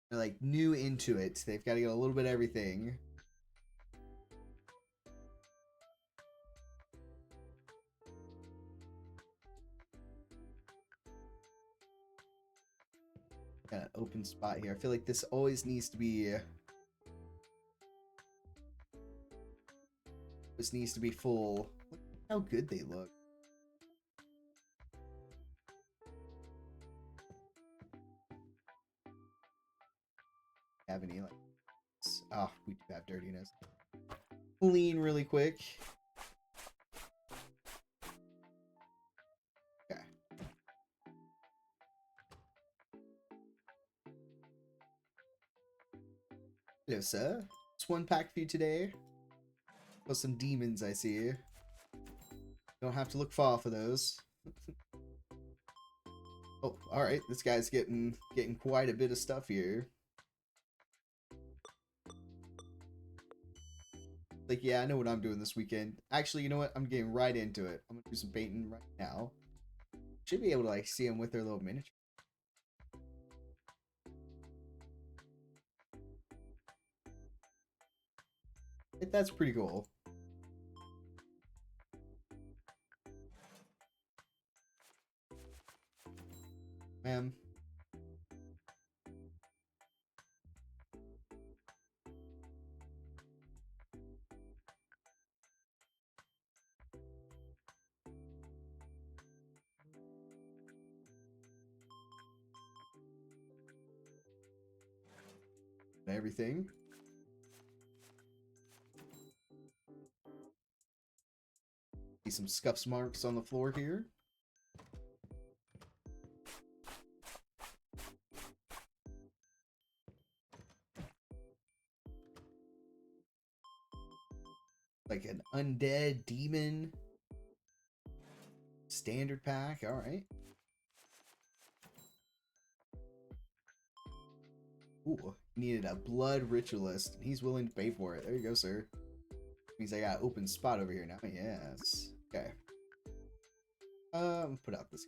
They're like new into it. They've got to get a little bit of everything. Got an open spot here. I feel like this always needs to be full. Look how good they look. Have any like oh, we do have dirtiness. Clean really quick. Okay. Hello, sir. Just 1 pack for you today. Plus some demons, I see. Don't have to look far for those. Oh, all right. This guy's getting quite a bit of stuff here. Like, yeah, I know what I'm doing this weekend. Actually, you know what? I'm getting right into it. I'm gonna do some painting right now. Should be able to like see them with their little miniature. That's pretty cool. Man. Everything. See some scuffs marks on the floor here. Like an undead demon. Standard pack. All right. Ooh, needed a blood ritualist, and he's willing to pay for it. There you go, sir. Means I got an open spot over here now. Yes. Okay. Put out this.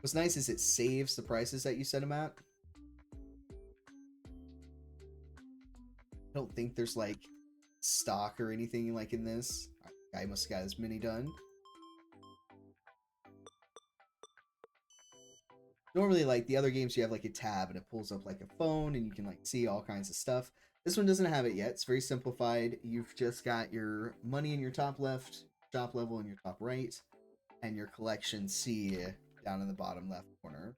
What's nice is it saves the prices that you set them at. I don't think there's like stock or anything like in this. Guy must have got his mini done. Normally, like the other games, you have like a tab and it pulls up like a phone and you can like see all kinds of stuff. This one doesn't have it yet. It's very simplified. You've just got your money in your top left, shop level in your top right, and your collection C down in the bottom left corner.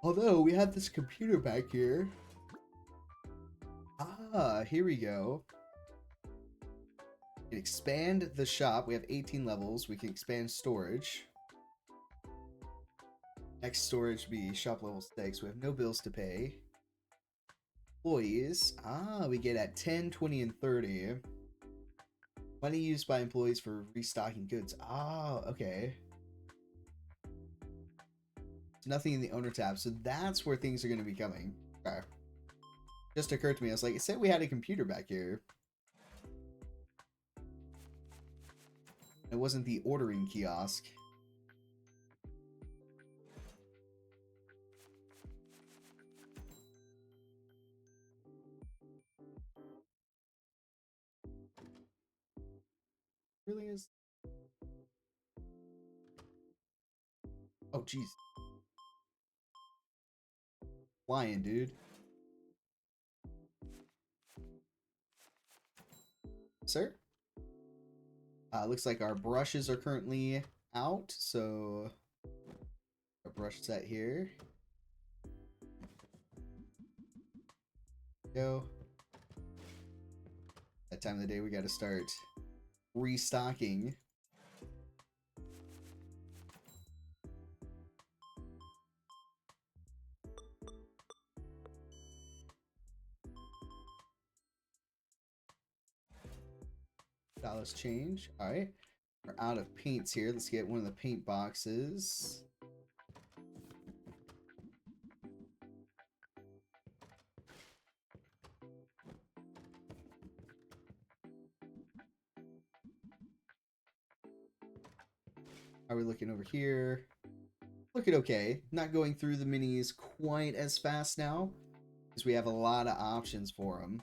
Although we have this computer back here. Ah, here we go. We can expand the shop. We have 18 levels. We can expand storage. Next storage would be shop level 6. We have no bills to pay. Employees. Ah, we get at 10, 20, and 30. Money used by employees for restocking goods. Ah, okay. Nothing in the owner tab, so that's where things are going to be coming. Okay. Just occurred to me, I was like, it said we had a computer back here. It wasn't the ordering kiosk. It really is. Oh, jeez. Flying, dude. Sir? Looks like our brushes are currently out, so our brush set here. Go. That time of the day we got to start restocking. Dollars change. All right. We're out of paints here. Let's get one of the paint boxes. How are we looking over here? Looking okay. Not going through the minis quite as fast now because we have a lot of options for them.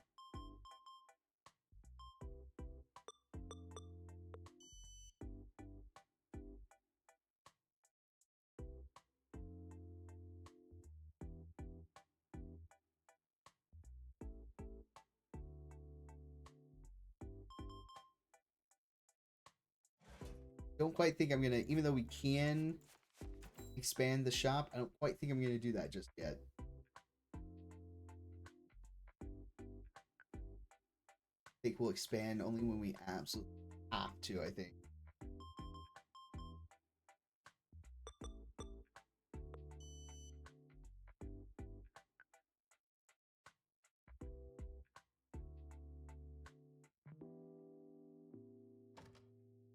Don't quite think I'm gonna, even though we can expand the shop, I don't quite think I'm gonna do that just yet. I think we'll expand only when we absolutely have to, I think.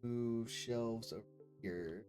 Move shelves over here.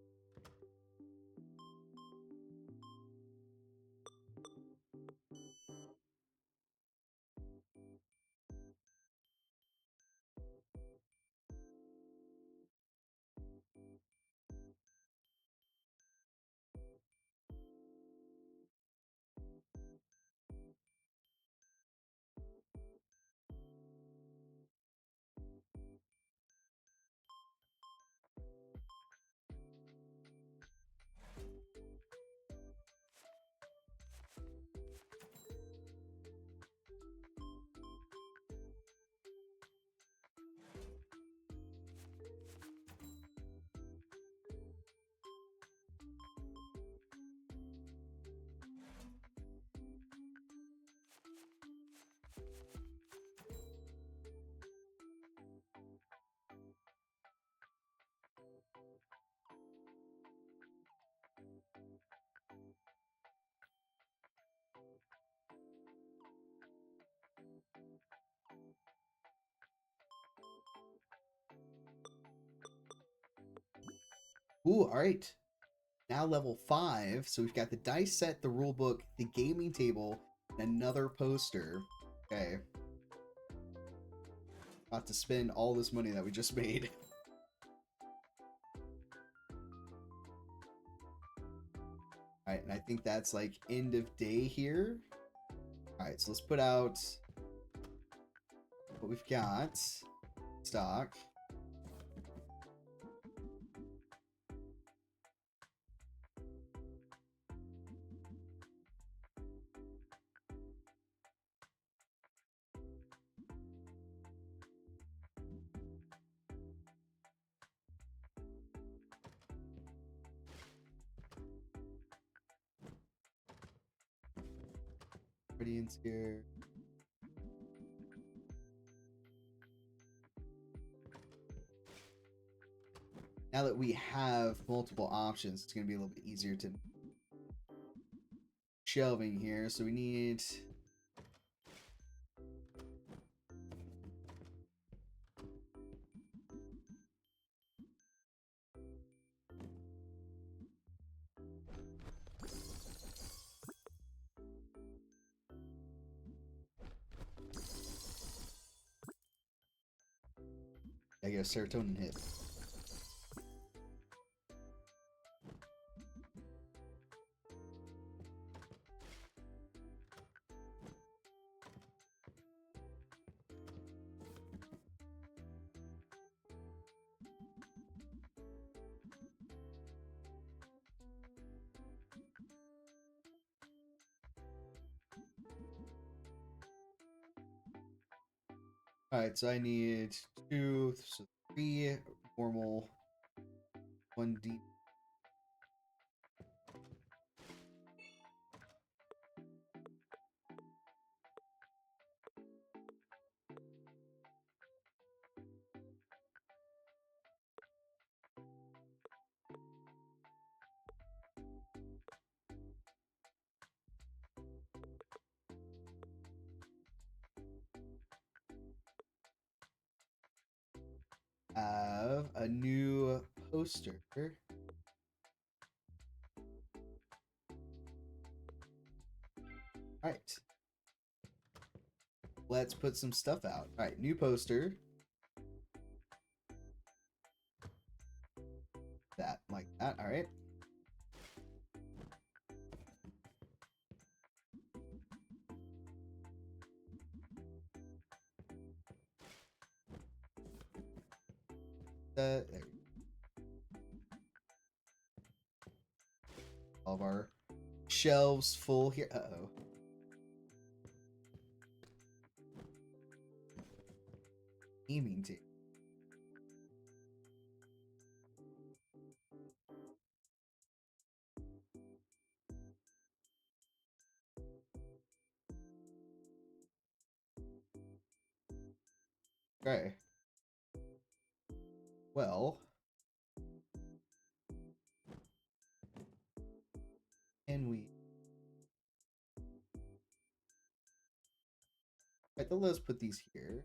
Ooh, all right. Now level 5. So we've got the dice set, the rule book, the gaming table, and another poster. Okay. About to spend all this money that we just made. All right, and I think that's like end of day here. All right, so let's put out what we've got. Stock. Ingredients here. Now that we have multiple options, it's going to be a little bit easier to shelving here. So we need I get a serotonin hit. Alright, so I need 2, so 3 normal, 1 deep. have a new poster. All right. Let's put some stuff out. All right, new poster. That, like that. All right. There. All of our shelves full here. Uh-oh. Gaming team. Okay. Well, can we? Right, then let's put these here.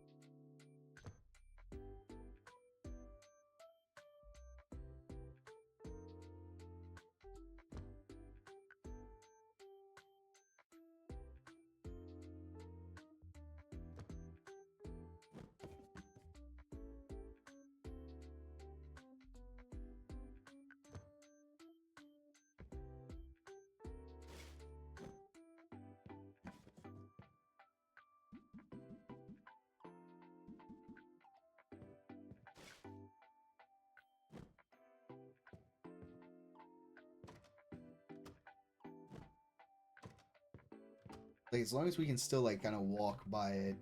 Like, as long as we can still, like, kind of walk by it,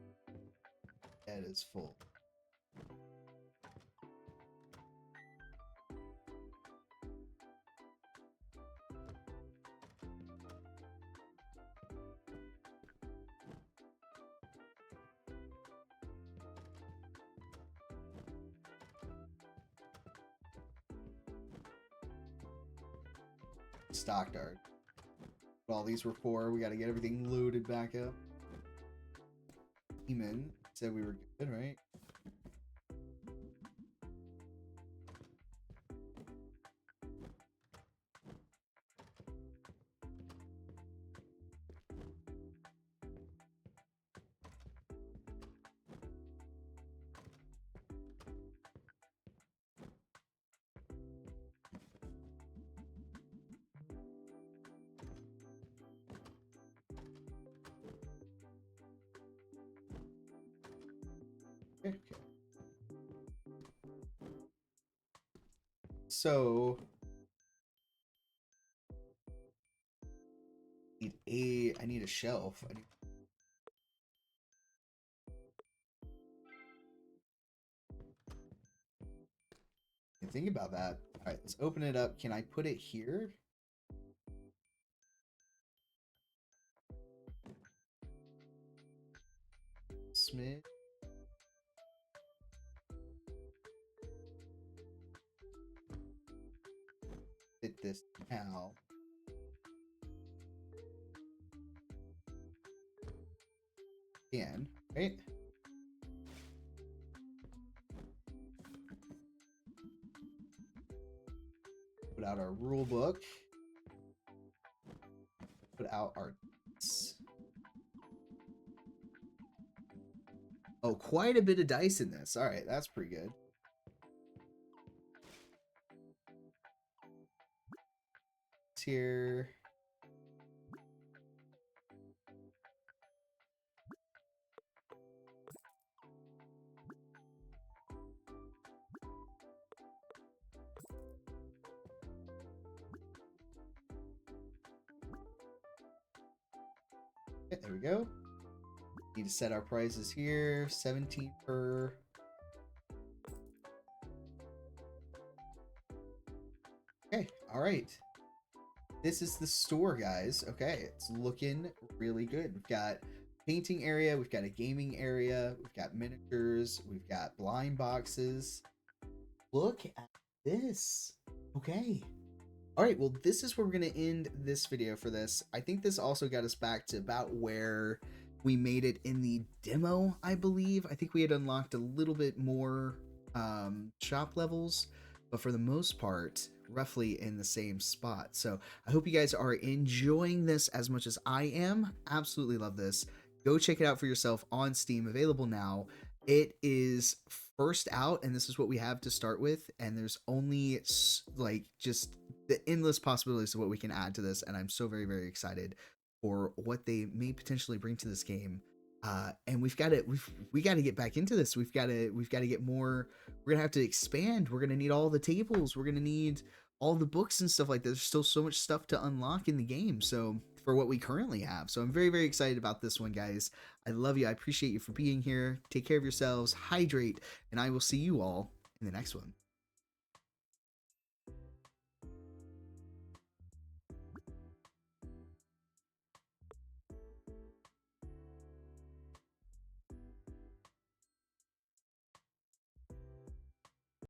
head is full. Stock dart. All these were for. We got to get everything loaded back up. Demon said we were good, right? Okay. So I need a shelf. Think about that. All right, let's open it up. Can I put it here? Smith. Fit this now. Can, right? Put out our rule book. Put out our... Oh, quite a bit of dice in this. All right, that's pretty good. It's here. Okay, there we go. Need to set our prices here. 17 per. Okay, all right. This is the store, guys. Okay, it's looking really good. We've got painting area, we've got a gaming area, we've got miniatures, we've got blind boxes. Look at this. Okay. All right, well, this is where we're going to end this video for this. I think this also got us back to about where we made it in the demo, I believe. I think we had unlocked a little bit more shop levels, but for the most part, roughly in the same spot. So I hope you guys are enjoying this as much as I am. Absolutely love this. Go check it out for yourself on Steam, available now. It is first out, and this is what we have to start with. And there's only like just the endless possibilities of what we can add to this. And I'm so very, very excited for what they may potentially bring to this game. And we got to get back into this. We've got to get more. We're gonna have to expand. We're gonna need all the tables. We're gonna need all the books and stuff like that. There's still so much stuff to unlock in the game. So for what we currently have. So I'm very, very excited about this one, guys. I love you. I appreciate you for being here. Take care of yourselves, hydrate, and I will see you all in the next one.